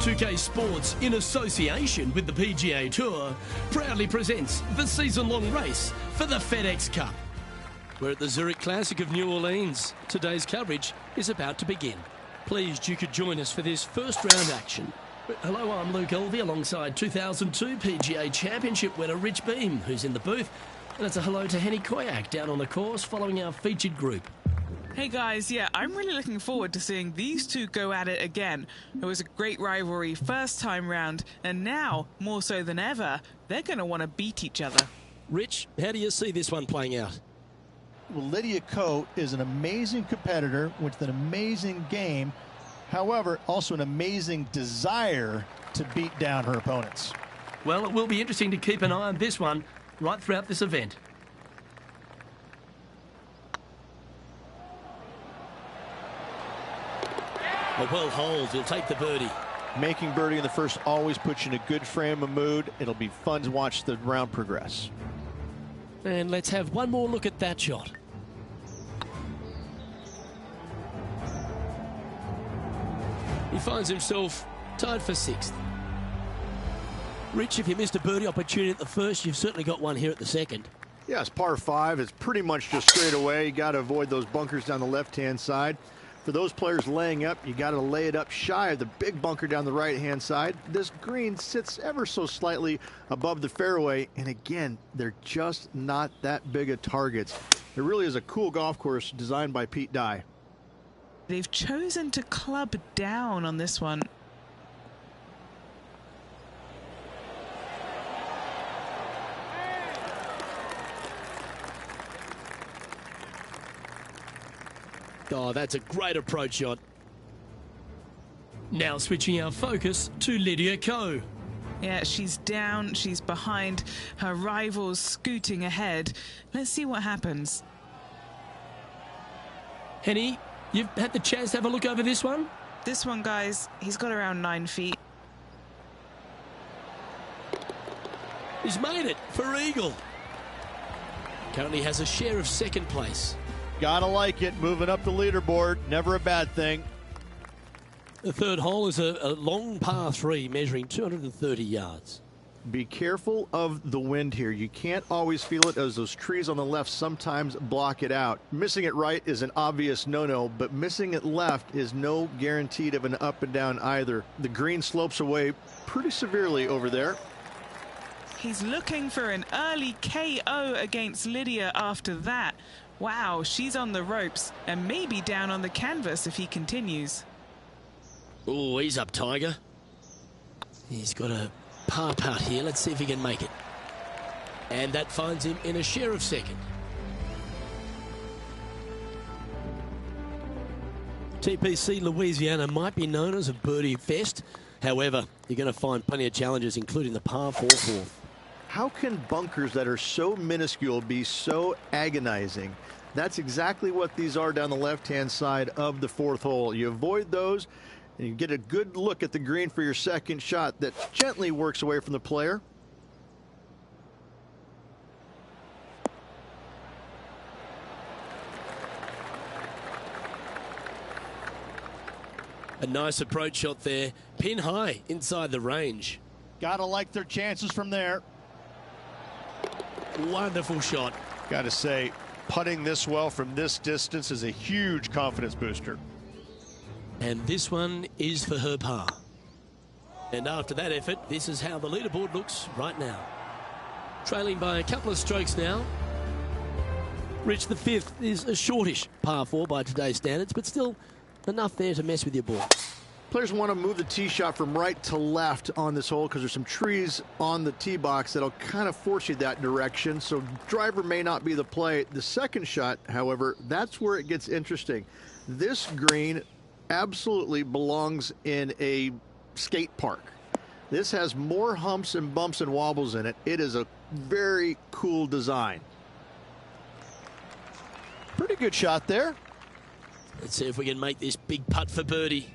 UK Sports, in association with the PGA Tour, proudly presents the season-long race for the FedEx Cup. We're at the Zurich Classic of New Orleans. Today's coverage is about to begin. Pleased you could join us for this first round action. Hello, I'm Luke Elvey, alongside 2002 PGA Championship winner Rich Beam, who's in the booth. And it's a hello to Henny Koyak down on the course following our featured group. Hey guys, yeah, I'm really looking forward to seeing these two go at it again. It was a great rivalry first time round, and now, more so than ever, they're going to want to beat each other. Rich, how do you see this one playing out? Well, Lydia Ko is an amazing competitor with an amazing game. However, also an amazing desire to beat down her opponents. Well, it will be interesting to keep an eye on this one right throughout this event. A well holed, he'll take the birdie. Making birdie in the first always puts you in a good frame of mood. It'll be fun to watch the round progress. And let's have one more look at that shot. He finds himself tied for sixth. Rich, if you missed a birdie opportunity at the first, you've certainly got one here at the second. Yeah, it's par 5. It's pretty much just straight away. You got to avoid those bunkers down the left-hand side. For those players laying up, you got to lay it up shy of the big bunker down the right-hand side. This green sits ever so slightly above the fairway, and again, they're just not that big of targets. It really is a cool golf course designed by Pete Dye. They've chosen to club down on this one. Oh, that's a great approach shot. Now switching our focus to Lydia Ko. Yeah, she's down, she's behind, her rivals scooting ahead. Let's see what happens. Henny, you've had the chance to have a look over this one? This one, guys, he's got around 9 feet. He's made it for eagle. Currently has a share of second place. Gotta like it, moving up the leaderboard, never a bad thing. The third hole is a long par 3 measuring 230 yards. Be careful of the wind here. You can't always feel it, as those trees on the left sometimes block it out. Missing it right is an obvious no-no, but missing it left is no guaranteed of an up and down either. The green slopes away pretty severely over there. He's looking for an early KO against Lydia after that. Wow, she's on the ropes and maybe down on the canvas if he continues. Oh, he's up, Tiger. He's got a par putt here. Let's see if he can make it. And that finds him in a share of second. TPC Louisiana might be known as a birdie fest. However, you're going to find plenty of challenges, including the par 4 fourth. How can bunkers that are so minuscule be so agonizing? That's exactly what these are down the left-hand side of the fourth hole. You avoid those, and you get a good look at the green for your second shot that gently works away from the player. A nice approach shot there. Pin high inside the range. Gotta like their chances from there. Wonderful shot. Gotta say, putting this well from this distance is a huge confidence booster. And this one is for her par. And after that effort, this is how the leaderboard looks right now. Trailing by a couple of strokes now. Rich, the fifth is a shortish par 4 by today's standards, but still enough there to mess with your ball. Players want to move the tee shot from right to left on this hole because there's some trees on the tee box that'll kind of force you that direction, so driver may not be the play. The second shot, however, that's where it gets interesting. This green absolutely belongs in a skate park. This has more humps and bumps and wobbles in it. It is a very cool design. Pretty good shot there. Let's see if we can make this big putt for birdie.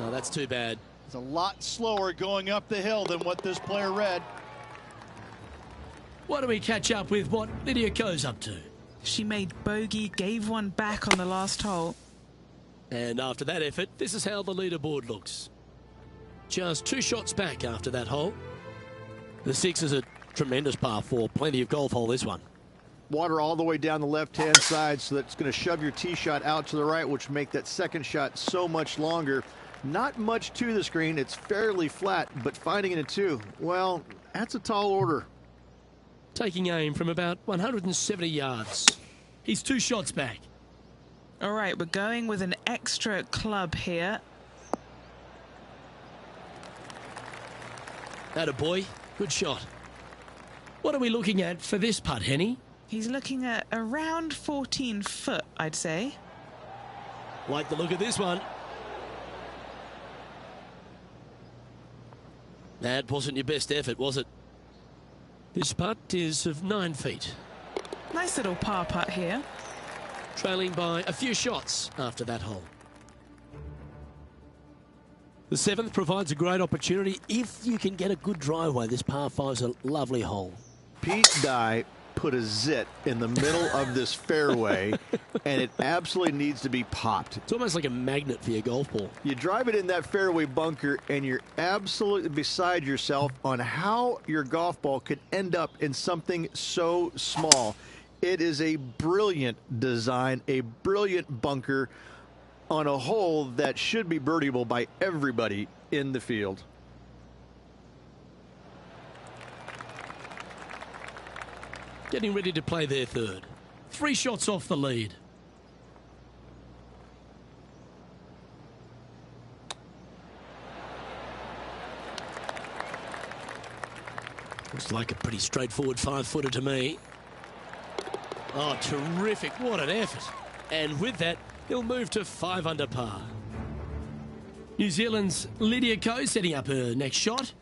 Oh, that's too bad. It's a lot slower going up the hill than what this player read. Why don't we catch up with what Lydia Ko's up to? She made bogey, gave one back on the last hole. And after that effort, this is how the leaderboard looks. Just 2 shots back after that hole. The 6 is a tremendous par 4. Plenty of golf hole, this one. Water all the way down the left-hand side, so that's going to shove your tee shot out to the right, which will make that second shot so much longer. Not much to the screen. It's fairly flat, but finding it a 2, well, that's a tall order. Taking aim from about 170 yards. He's 2 shots back. All right, we're going with an extra club here. Attaboy, good shot. What are we looking at for this putt, Henny? He's looking at around 14 foot, I'd say. Like the look of this one. That wasn't your best effort, was it? This putt is of 9 feet. Nice little par putt here. Trailing by a few shots after that hole. The 7th provides a great opportunity if you can get a good driveway. This par 5 is a lovely hole. Pete Dye put a zit in the middle of this fairway, and it absolutely needs to be popped. It's almost like a magnet for your golf ball. You drive it in that fairway bunker, and you're absolutely beside yourself on how your golf ball could end up in something so small. It is a brilliant design, a brilliant bunker on a hole that should be birdieable by everybody in the field. Getting ready to play their 3rd. 3 shots off the lead. Looks like a pretty straightforward 5-footer to me. Oh, terrific. What an effort. And with that, he'll move to 5 under par. New Zealand's Lydia Ko setting up her next shot.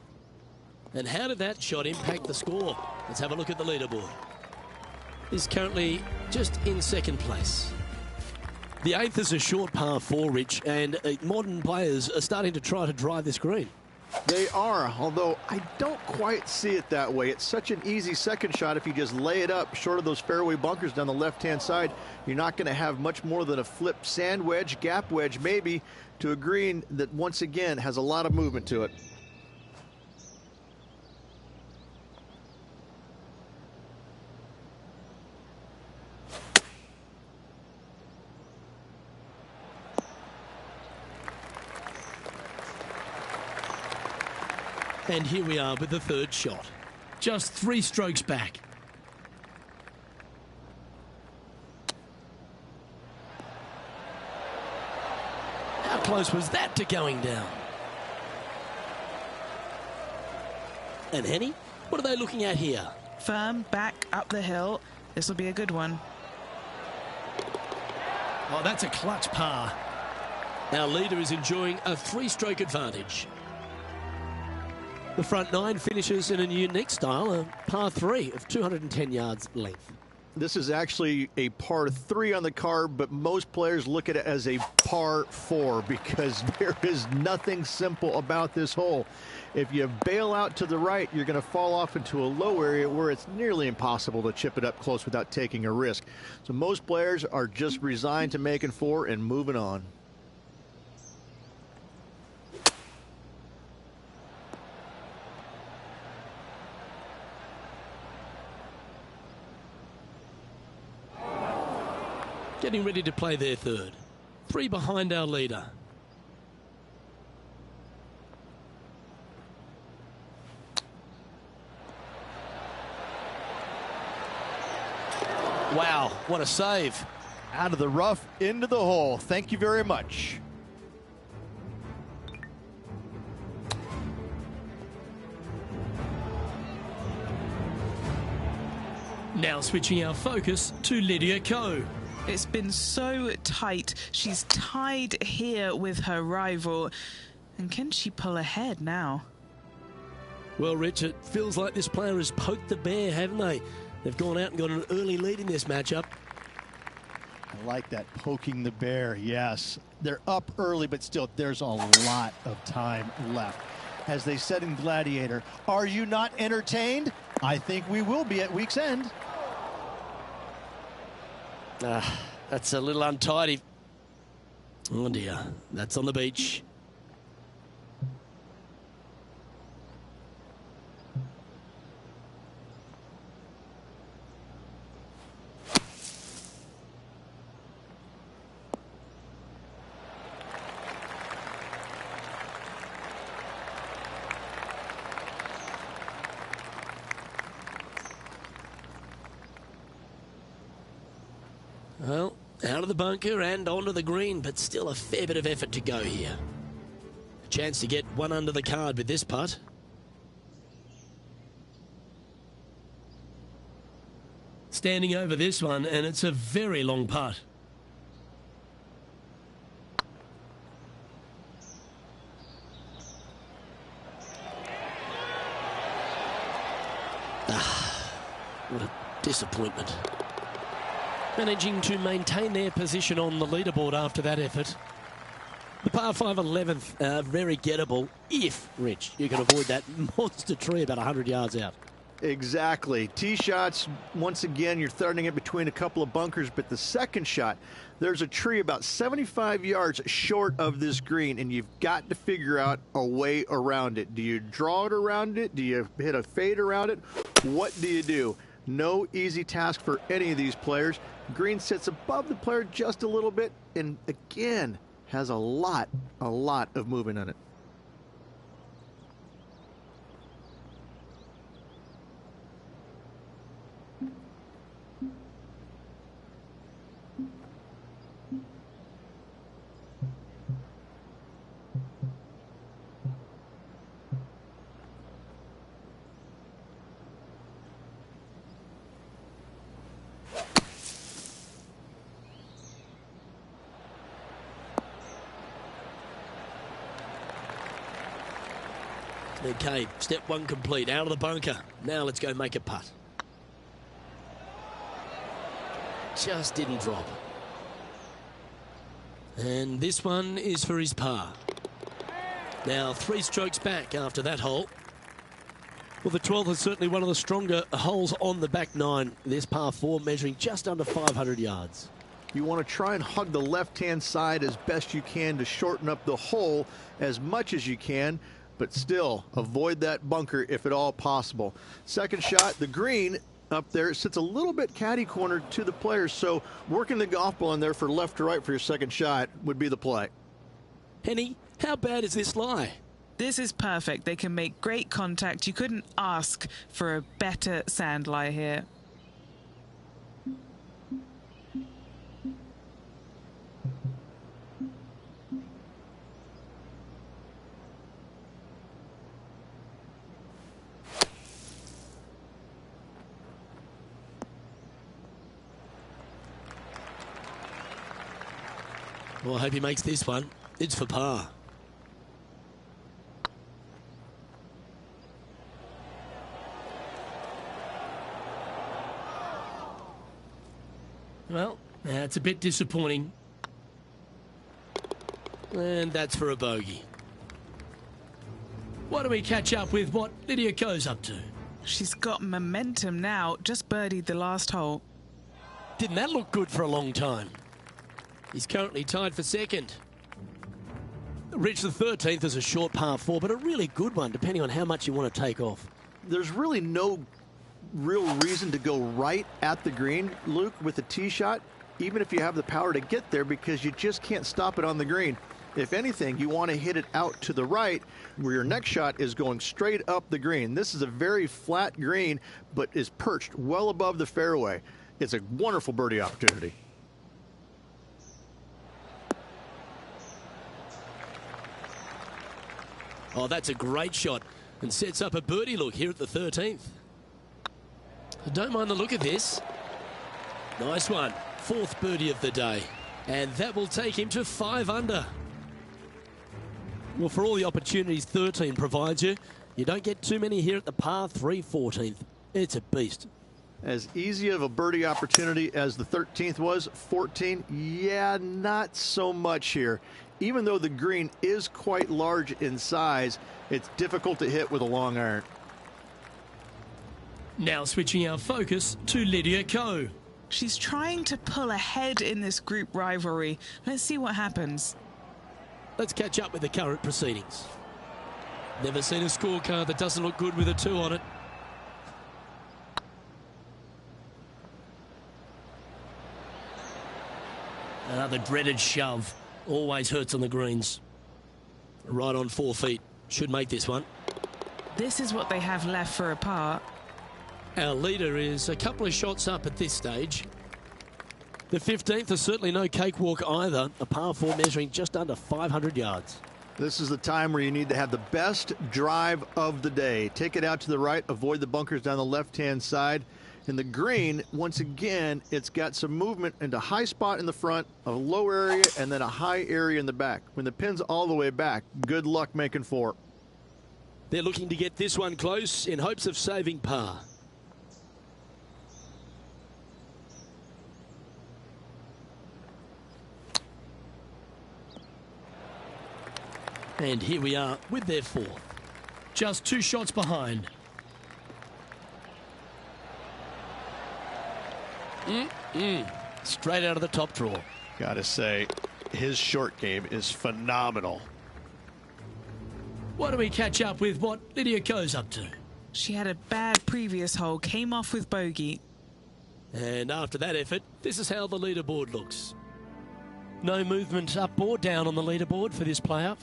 And how did that shot impact the score? Let's have a look at the leaderboard. Is currently just in 2nd place. The 8th is a short par 4, Rich, and modern players are starting to try to drive this green. They are, although I don't quite see it that way. It's such an easy second shot if you just lay it up short of those fairway bunkers down the left-hand side. You're not going to have much more than a flip sand wedge, gap wedge maybe, to a green that once again has a lot of movement to it. And here we are with the third shot. Just 3 strokes back. How close was that to going down? And Henny, what are they looking at here? Firm back up the hill. This will be a good one. Oh, that's a clutch par. Our leader is enjoying a 3-stroke advantage. The front 9 finishes in a unique style, a par 3 of 210 yards length. This is actually a par 3 on the card, but most players look at it as a par 4 because there is nothing simple about this hole. If you bail out to the right, you're going to fall off into a low area where it's nearly impossible to chip it up close without taking a risk. So most players are just resigned to making 4 and moving on. Getting ready to play their third. 3 behind our leader. Wow, what a save. Out of the rough, into the hole. Thank you very much. Now switching our focus to Lydia Ko. It's been so tight. She's tied here with her rival. And can she pull ahead now? Well, Rich, it feels like this player has poked the bear, haven't they? They've gone out and got an early lead in this matchup. I like that, poking the bear, yes. They're up early, but still, there's a lot of time left. As they said in Gladiator, are you not entertained? I think we will be at week's end. That's a little untidy. Oh dear, that's on the beach. Well, out of the bunker and onto the green, but still a fair bit of effort to go here. A chance to get one under the card with this putt. Standing over this one, and it's a very long putt. What a disappointment. Managing to maintain their position on the leaderboard after that effort. The par 5 11th, very gettable if, Rich, you can avoid that monster tree about 100 yards out. Exactly. Tee shots, once again, you're throwing it between a couple of bunkers, but the second shot, there's a tree about 75 yards short of this green, and you've got to figure out a way around it. Do you draw it around it? Do you hit a fade around it? What do you do? No easy task for any of these players. Green sits above the player just a little bit, and again, has a lot of movement on it. Okay, step 1 complete, out of the bunker. Now let's go make a putt. Just didn't drop. And this one is for his par. Now 3 strokes back after that hole. Well, the 12th is certainly one of the stronger holes on the back 9. This par 4 measuring just under 500 yards. You want to try and hug the left-hand side as best you can to shorten up the hole as much as you can, but still avoid that bunker if at all possible. Second shot, the green up there sits a little bit caddy cornered to the players, so working the golf ball in there for left to right for your second shot would be the play. Henny, how bad is this lie? This is perfect. They can make great contact. You couldn't ask for a better sand lie here. Well, I hope he makes this one. It's for par. Well, that's a bit disappointing. And that's for a bogey. Why don't we catch up with what Lydia Ko's up to? She's got momentum now. Just birdied the last hole. Didn't that look good for a long time? He's currently tied for second. Rich, the 13th is a short par 4, but a really good one, depending on how much you want to take off. There's really no real reason to go right at the green, Luke, with a tee shot, even if you have the power to get there, because you just can't stop it on the green. If anything, you want to hit it out to the right, where your next shot is going straight up the green. This is a very flat green, but is perched well above the fairway. It's a wonderful birdie opportunity. Oh, that's a great shot and sets up a birdie look here at the 13th. I don't mind the look of this. Nice one. 4th birdie of the day. And that will take him to 5 under. Well, for all the opportunities 13 provides you, you don't get too many here at the par 3 14th. It's a beast. As easy of a birdie opportunity as the 13th was, 14, yeah, not so much here. Even though the green is quite large in size, it's difficult to hit with a long iron. Now switching our focus to Lydia Ko. She's trying to pull ahead in this group rivalry. Let's see what happens. Let's catch up with the current proceedings. Never seen a scorecard that doesn't look good with a 2 on it. The dreaded shove. Always hurts on the greens. Right on 4 feet. Should make this one. This is what they have left for a par. Our leader is a couple of shots up at this stage. The 15th is certainly no cakewalk either. A par 4 measuring just under 500 yards. This is the time where you need to have the best drive of the day. Take it out to the right, avoid the bunkers down the left-hand side. In the green, once again, it's got some movement into high spot in the front, a low area, and then a high area in the back. When the pin's all the way back, good luck making 4. They're looking to get this one close in hopes of saving par. And here we are with their 4th. Just 2 shots behind. Straight out of the top drawer. Gotta say, his short game is phenomenal. Why don't we catch up with what Lydia Ko's up to? She had a bad previous hole, came off with bogey. And after that effort, this is how the leaderboard looks. No movement up or down on the leaderboard for this player.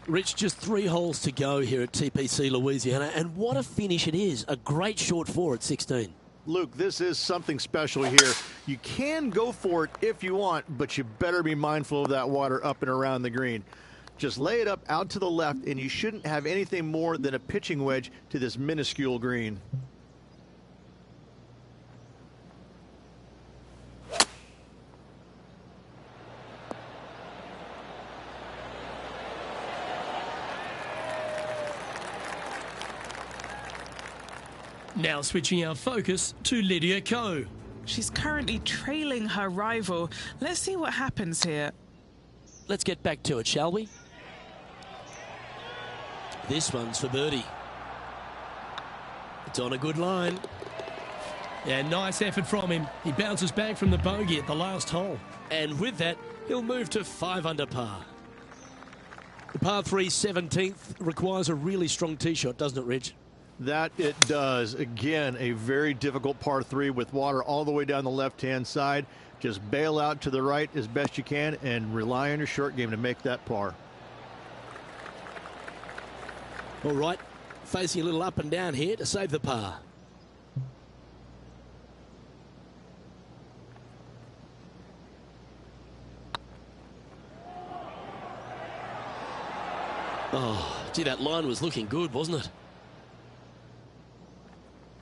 Rich, just 3 holes to go here at TPC Louisiana, and what a finish it is. A great short 4 at 16. Luke, this is something special here. You can go for it if you want, but you better be mindful of that water up and around the green. Just lay it up out to the left, and you shouldn't have anything more than a pitching wedge to this minuscule green. Now switching our focus to Lydia Ko. She's currently trailing her rival. Let's see what happens here. Let's get back to it, shall we? This one's for birdie. It's on a good line. Yeah, nice effort from him. He bounces back from the bogey at the last hole. And with that, he'll move to 5 under par. The par 3 17th requires a really strong tee shot, doesn't it, Rich? That it does. Again, a very difficult par 3 with water all the way down the left-hand side. Just bail out to the right as best you can and rely on your short game to make that par. All right, facing a little up and down here to save the par. Oh, gee, that line was looking good, wasn't it?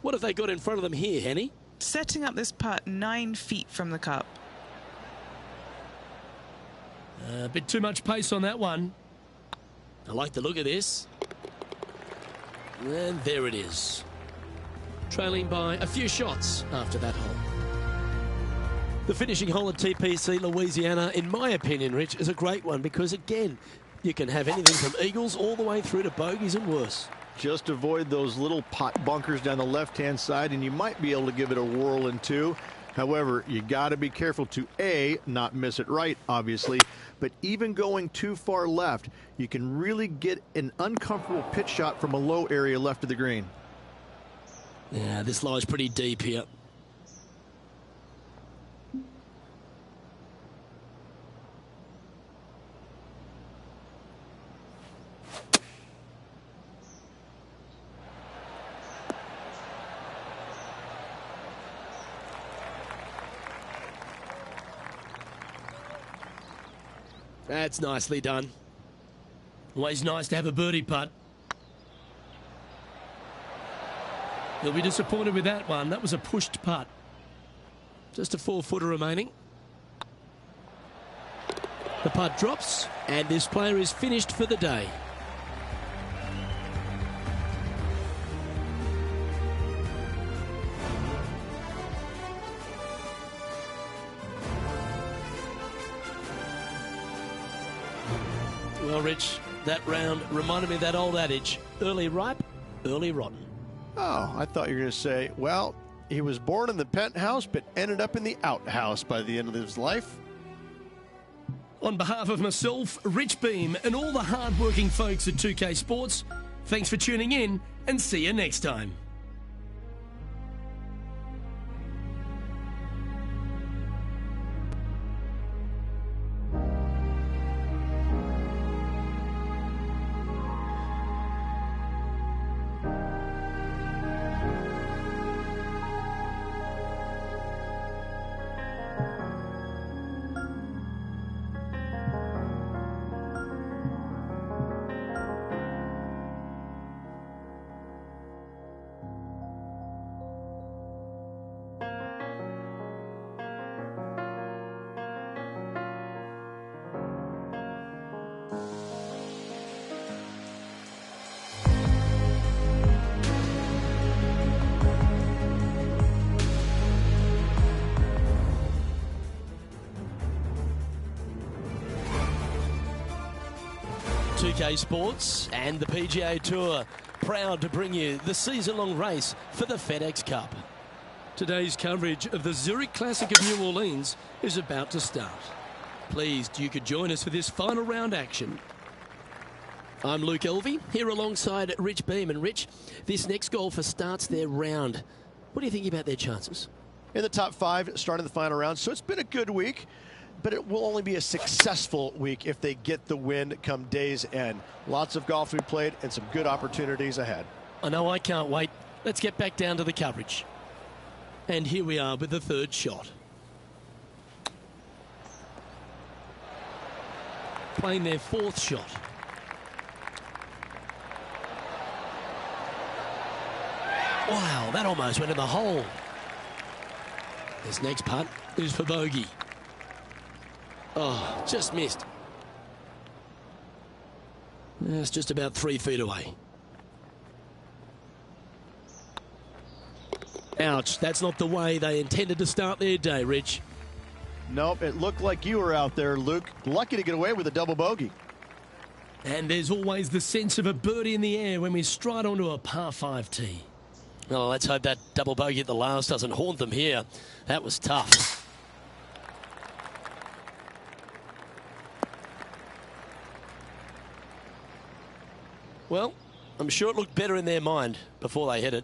What have they got in front of them here, Henny? Setting up this putt 9 feet from the cup. A bit too much pace on that one. I like the look of this. And there it is. Trailing by a few shots after that hole. The finishing hole at TPC Louisiana, in my opinion, Rich, is a great one because, again, you can have anything from eagles all the way through to bogeys and worse. Just avoid those little pot bunkers down the left-hand side, and you might be able to give it a whirl in 2. However, you got to be careful to, A, not miss it right, obviously, but even going too far left, you can really get an uncomfortable pitch shot from a low area left of the green. Yeah, this lies pretty deep here. That's nicely done. Always nice to have a birdie putt. He'll be disappointed with that one. That was a pushed putt. Just a 4-footer remaining. The putt drops, and this player is finished for the day. Well, Rich, that round reminded me of that old adage, early ripe, early rotten. Oh, I thought you were going to say, well, he was born in the penthouse but ended up in the outhouse by the end of his life. On behalf of myself, Rich Beam, and all the hard-working folks at 2K Sports, thanks for tuning in, and see you next time. TK Sports and the PGA Tour, proud to bring you the season-long race for the FedEx Cup. Today's coverage of the Zurich Classic of New Orleans is about to start. Pleased you could join us for this final round action. I'm Luke Elvey, here alongside Rich Beam. And Rich, this next golfer starts their round. What do you think about their chances? In the top 5, starting the final round, so it's been a good week. But it will only be a successful week if they get the win come day's end. Lots of golf we played and some good opportunities ahead. I know, I can't wait. Let's get back down to the coverage. And here we are with the third shot. Playing their fourth shot. Wow, that almost went in the hole. This next putt is for bogey. Oh, just missed. It's just about 3 feet away. Ouch, that's not the way they intended to start their day, Rich. Nope, it looked like you were out there, Luke. Lucky to get away with a double bogey. And there's always the sense of a birdie in the air when we stride onto a par 5 tee. Well, let's hope that double bogey at the last doesn't haunt them here. That was tough. Well, I'm sure it looked better in their mind before they hit it.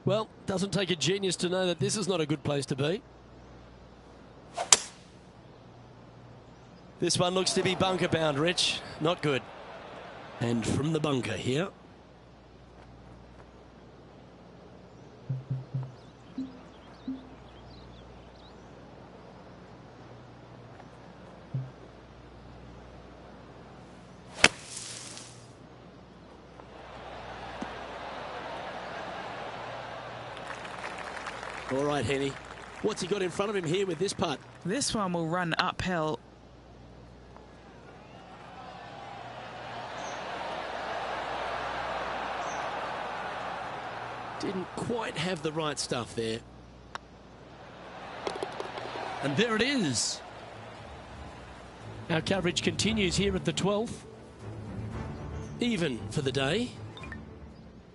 Well, doesn't take a genius to know that this is not a good place to be. This one looks to be bunker bound, Rich. Not good. And from the bunker here. All right, Henny. What's he got in front of him here with this putt? This one will run uphill. Didn't quite have the right stuff there. And there it is. Our coverage continues here at the 12th. Even for the day.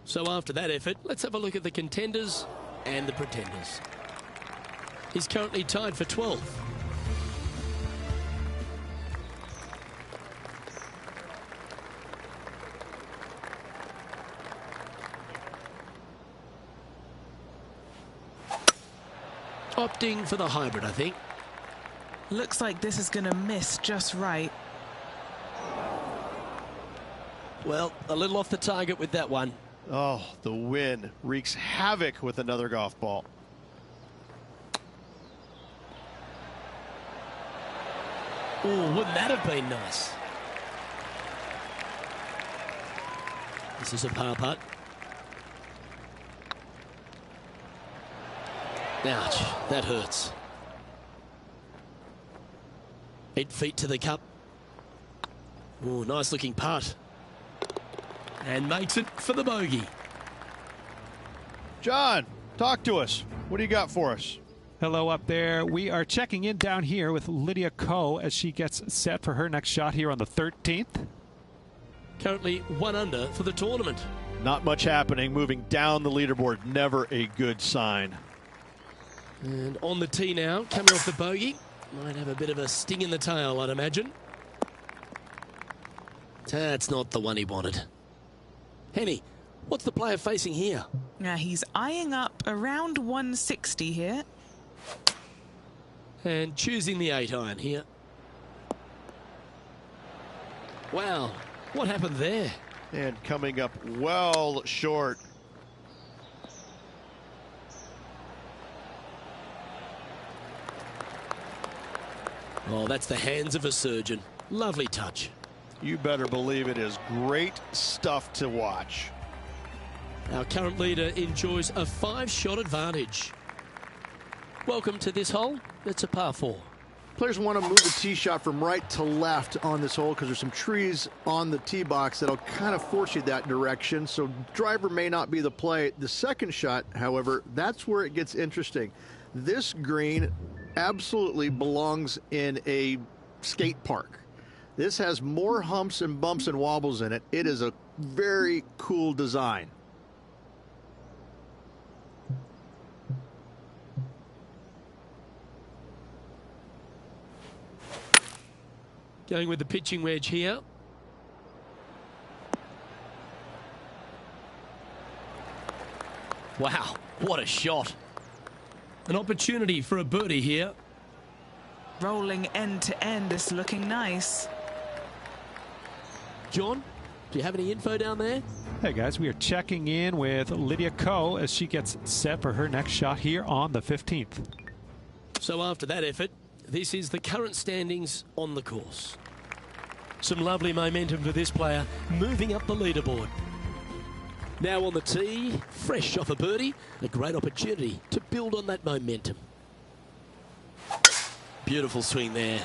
So after that effort, let's have a look at the contenders and the pretenders. He's currently tied for 12th. Opting for the hybrid, I think. Looks like this is going to miss just right. Well, a little off the target with that one. Oh, the wind wreaks havoc with another golf ball. Oh, wouldn't that have been nice? This is a par putt. Ouch, that hurts. 8 feet to the cup. Oh, nice looking putt. And makes it for the bogey. John, talk to us. What do you got for us? Hello up there. We are checking in down here with Lydia Ko as she gets set for her next shot here on the 13th. Currently 1 under for the tournament. Not much happening. Moving down the leaderboard, never a good sign. And on the tee now, coming off the bogey. Might have a bit of a sting in the tail, I'd imagine. That's not the one he wanted. Henny, what's the player facing here? Now he's eyeing up around 160 here. And choosing the 8-iron here. Wow, what happened there? And coming up well short. Oh, that's the hands of a surgeon. Lovely touch. You better believe it is great stuff to watch. Our current leader enjoys a 5-shot advantage. Welcome to this hole. It's a par 4. Players want to move the tee shot from right to left on this hole because there's some trees on the tee box that'll kind of force you that direction. So driver may not be the play. The second shot, however, that's where it gets interesting. This green absolutely belongs in a skate park. This has more humps and bumps and wobbles in it. It is a very cool design. Going with the pitching wedge here. Wow, what a shot. An opportunity for a birdie here. Rolling end to end, it's looking nice. John, do you have any info down there? Hey guys, we are checking in with Lydia Ko as she gets set for her next shot here on the 15th. So after that effort, this is the current standings on the course. Some lovely momentum for this player, moving up the leaderboard. Now on the tee, fresh off a birdie, a great opportunity to build on that momentum. Beautiful swing there.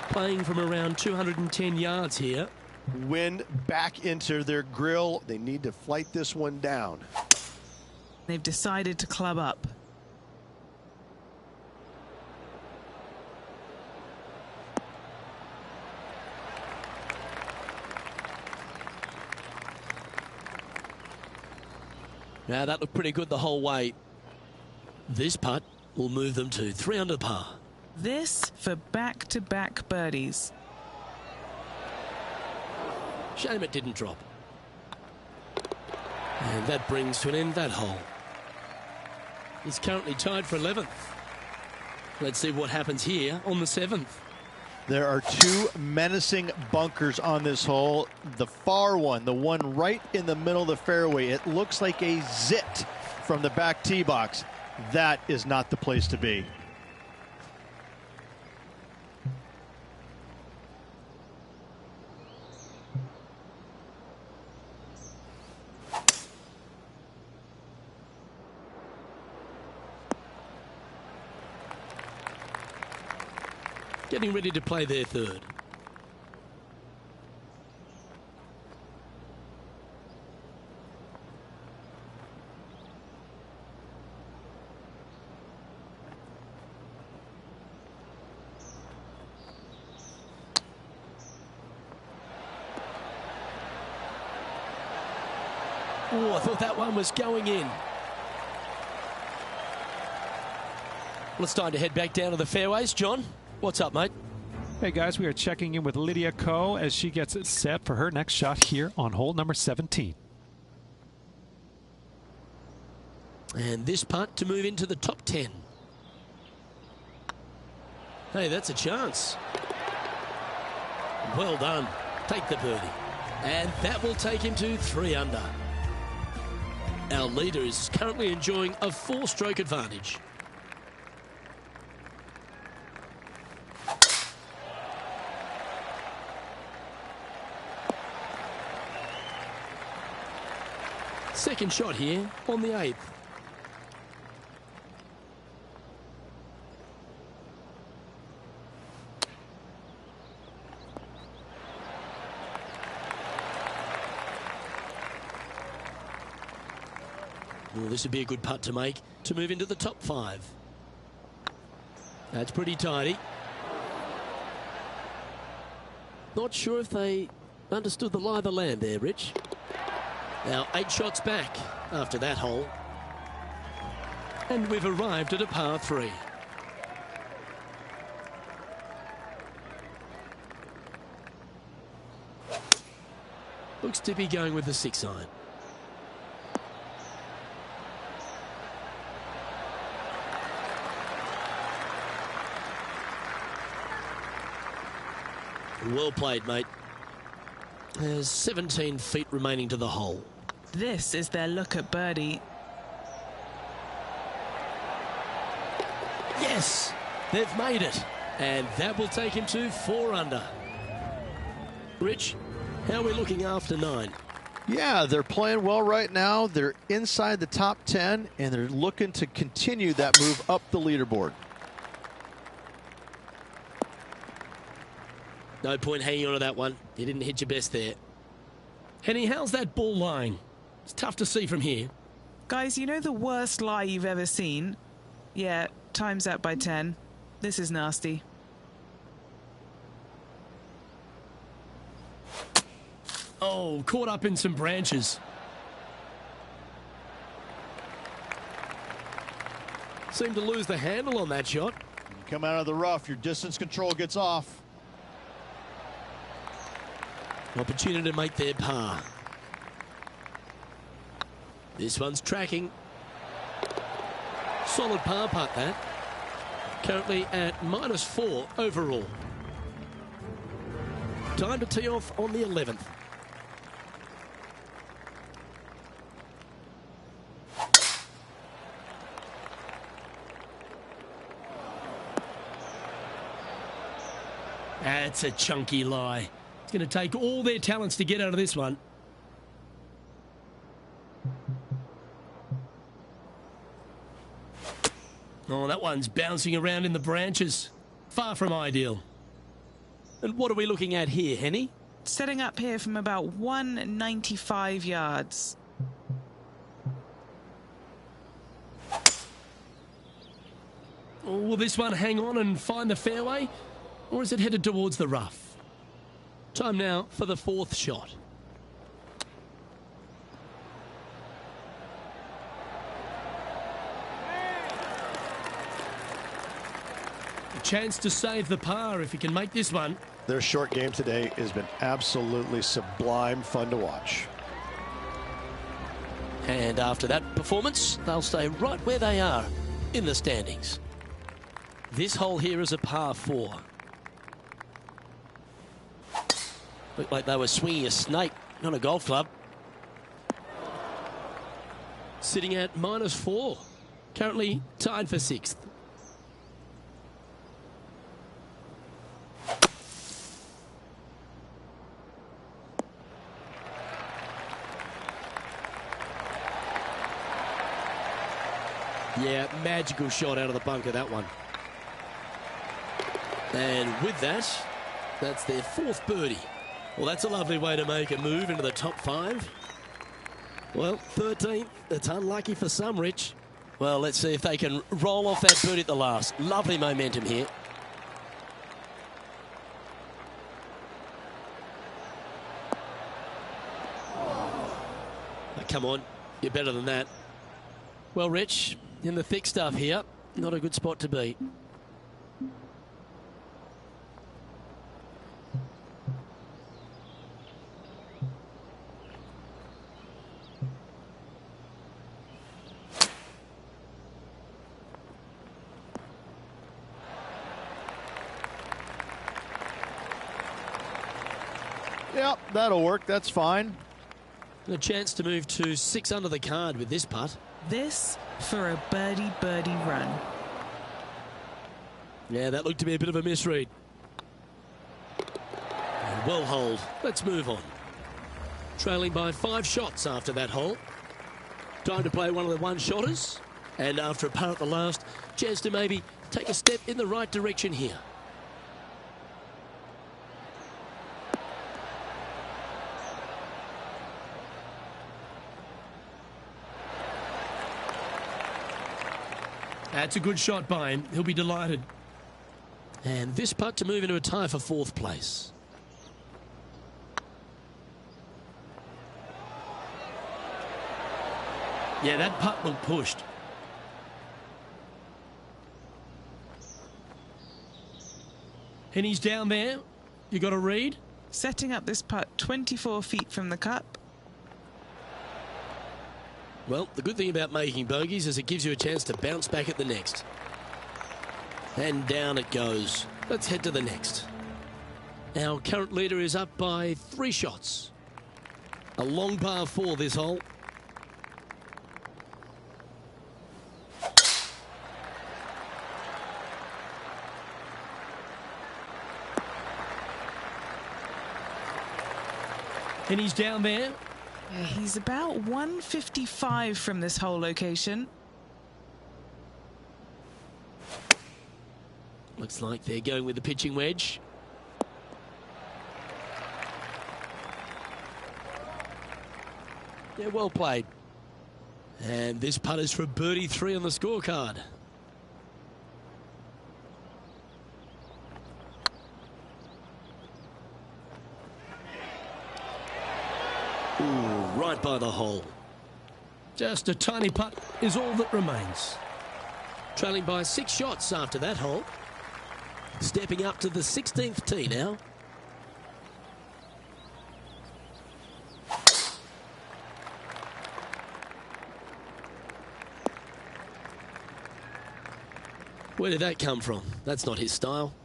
Playing from around 210 yards here. Wind back into their grill. They need to flight this one down. They've decided to club up. Now that looked pretty good the whole way. This putt will move them to 3 under par. This for back-to-back birdies. Shame it didn't drop. And that brings to an end that hole. He's currently tied for 11th. Let's see what happens here on the 7th. There are 2 menacing bunkers on this hole. The far one, the one right in the middle of the fairway, it looks like a zit from the back tee box. That is not the place to be. Getting ready to play their third. Oh, I thought that one was going in. Well, it's time to head back down to the fairways. John, what's up, mate? Hey guys, we are checking in with Lydia Ko as she gets set for her next shot here on hole number 17. And this putt to move into the top 10. Hey, that's a chance. Well done. Take the birdie. And that will take him to 3 under. Our leader is currently enjoying a 4-stroke advantage. Second shot here on the 8th. Well, this would be a good putt to make to move into the top 5. That's pretty tidy. Not sure if they understood the lie of the land there, Rich. Now 8 shots back after that hole. And we've arrived at a par 3. Looks to be going with the 6-iron. Well played, mate. There's 17 feet remaining to the hole. This is their look at birdie. Yes, they've made it. And that will take him to 4 under. Rich, how are we looking after 9? Yeah, they're playing well right now. They're inside the top 10, and they're looking to continue that move up the leaderboard. No point hanging on to that one. You didn't hit your best there. Henny, how's that ball lying? It's tough to see from here. Guys, you know the worst lie you've ever seen? Yeah, time's that by 10. This is nasty. Oh, caught up in some branches. Seemed to lose the handle on that shot. You come out of the rough, your distance control gets off. Opportunity to make their par. This one's tracking. Solid par putt, that. Currently at -4 overall. Time to tee off on the 11th. That's a chunky lie. It's going to take all their talents to get out of this one. Oh, that one's bouncing around in the branches. Far from ideal. And what are we looking at here, Henny? Setting up here from about 195 yards. Will this one hang on and find the fairway? Or is it headed towards the rough? Time now for the 4th shot. chance to save the par if he can make this one. Their short game today has been absolutely sublime fun to watch. And after that performance, they'll stay right where they are in the standings. This hole here is a par 4. Looked like they were swinging a snake, not a golf club. Sitting at -4. Currently tied for 6th. Yeah, magical shot out of the bunker, that one. And with that, that's their 4th birdie. Well, that's a lovely way to make a move into the top 5. Well, 13th, it's unlucky for some, Rich. Well, let's see if they can roll off that birdie at the last. Lovely momentum here. Oh, come on, you're better than that. Well, Rich, in the thick stuff here, not a good spot to be. Yep, that'll work. That's fine. And a chance to move to 6 under the card with this putt. This for a birdie run. Yeah, that looked to be a bit of a misread. And well holed. Let's move on. Trailing by 5 shots after that hole. Time to play one of the one-shotters. And after a par at the last, chance to maybe take a step in the right direction here. That's a good shot by him. He'll be delighted. And this putt to move into a tie for 4th place. Yeah, that putt looked pushed. And he's down there. You got a read? Setting up this putt 24 feet from the cup. Well, the good thing about making bogeys is it gives you a chance to bounce back at the next. And down it goes. Let's head to the next. Our current leader is up by 3 shots. A long par 4 this hole. And he's down there. Yeah, he's about 155 from this hole location. Looks like they're going with the pitching wedge. Yeah, well played. And this putt is for birdie 3 on the scorecard. Ooh, right by the hole. Just a tiny putt is all that remains. Trailing by 6 shots after that hole. Stepping up to the 16th tee now. Where did that come from? That's not his style.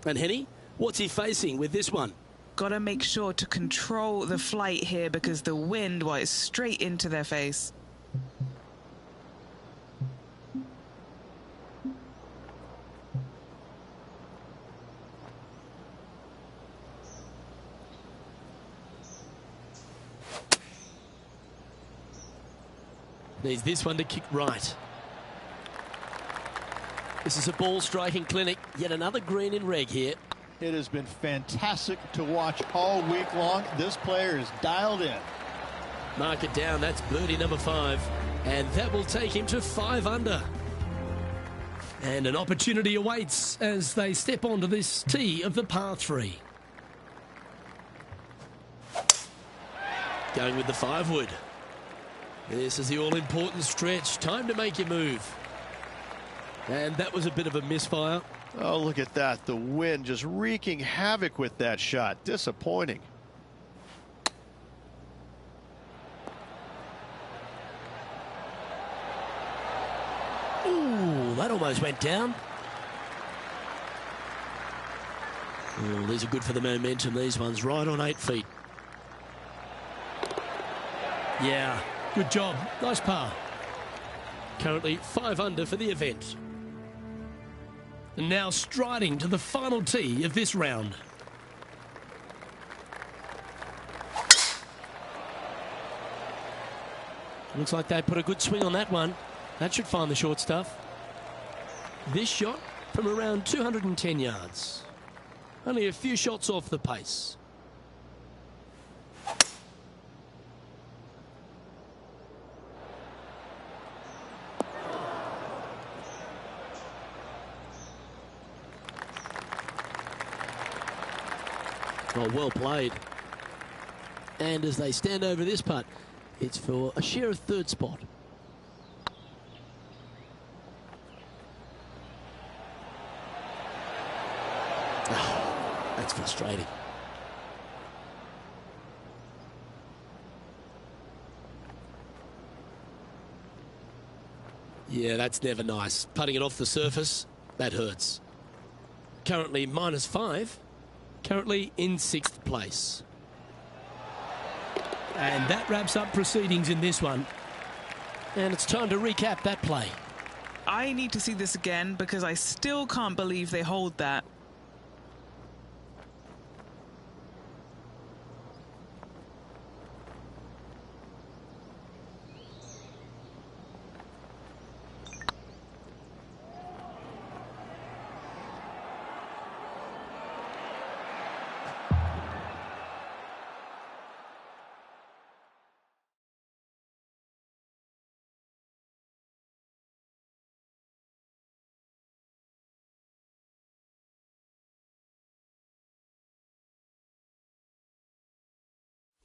And Henny, what's he facing with this one? Got to make sure to control the flight here because the wind, well, is straight into their face. Needs this one to kick right. This is a ball striking clinic. Yet another green in reg here. It has been fantastic to watch all week long. This player is dialed in. Mark it down. That's birdie number 5. And that will take him to 5 under. And an opportunity awaits as they step onto this tee of the par 3. Going with the 5-wood. This is the all-important stretch. Time to make your move. And that was a bit of a misfire. Oh, look at that. The wind just wreaking havoc with that shot. Disappointing. Ooh, that almost went down. Oh, these are good for the momentum, these ones. Right on 8 feet. Yeah, good job. Nice par. Currently 5 under for the event. And now striding to the final tee of this round. Looks like they put a good swing on that one. That should find the short stuff. This shot from around 210 yards. Only a few shots off the pace. Oh, well played. And as they stand over this putt, it's for a share of 3rd spot. Oh, that's frustrating. Yeah, that's never nice. Putting it off the surface, that hurts. Currently -5. Currently in 6th place. And that wraps up proceedings in this one. And it's time to recap that play. I need to see this again because I still can't believe they hold that.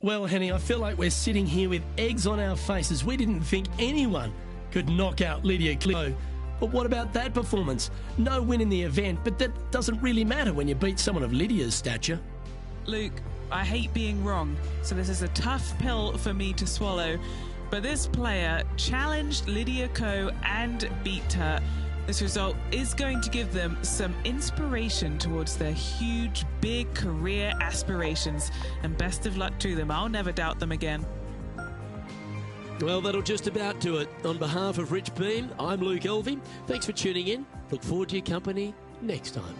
Well, Henny, I feel like we're sitting here with eggs on our faces. We didn't think anyone could knock out Lydia Ko. But what about that performance? No win in the event, but that doesn't really matter when you beat someone of Lydia's stature. Luke, I hate being wrong, so this is a tough pill for me to swallow. But this player challenged Lydia Ko and beat her. This result is going to give them some inspiration towards their huge, big career aspirations. And best of luck to them. I'll never doubt them again. Well, that'll just about do it. On behalf of Rich Beam, I'm Luke Elvey. Thanks for tuning in. Look forward to your company next time.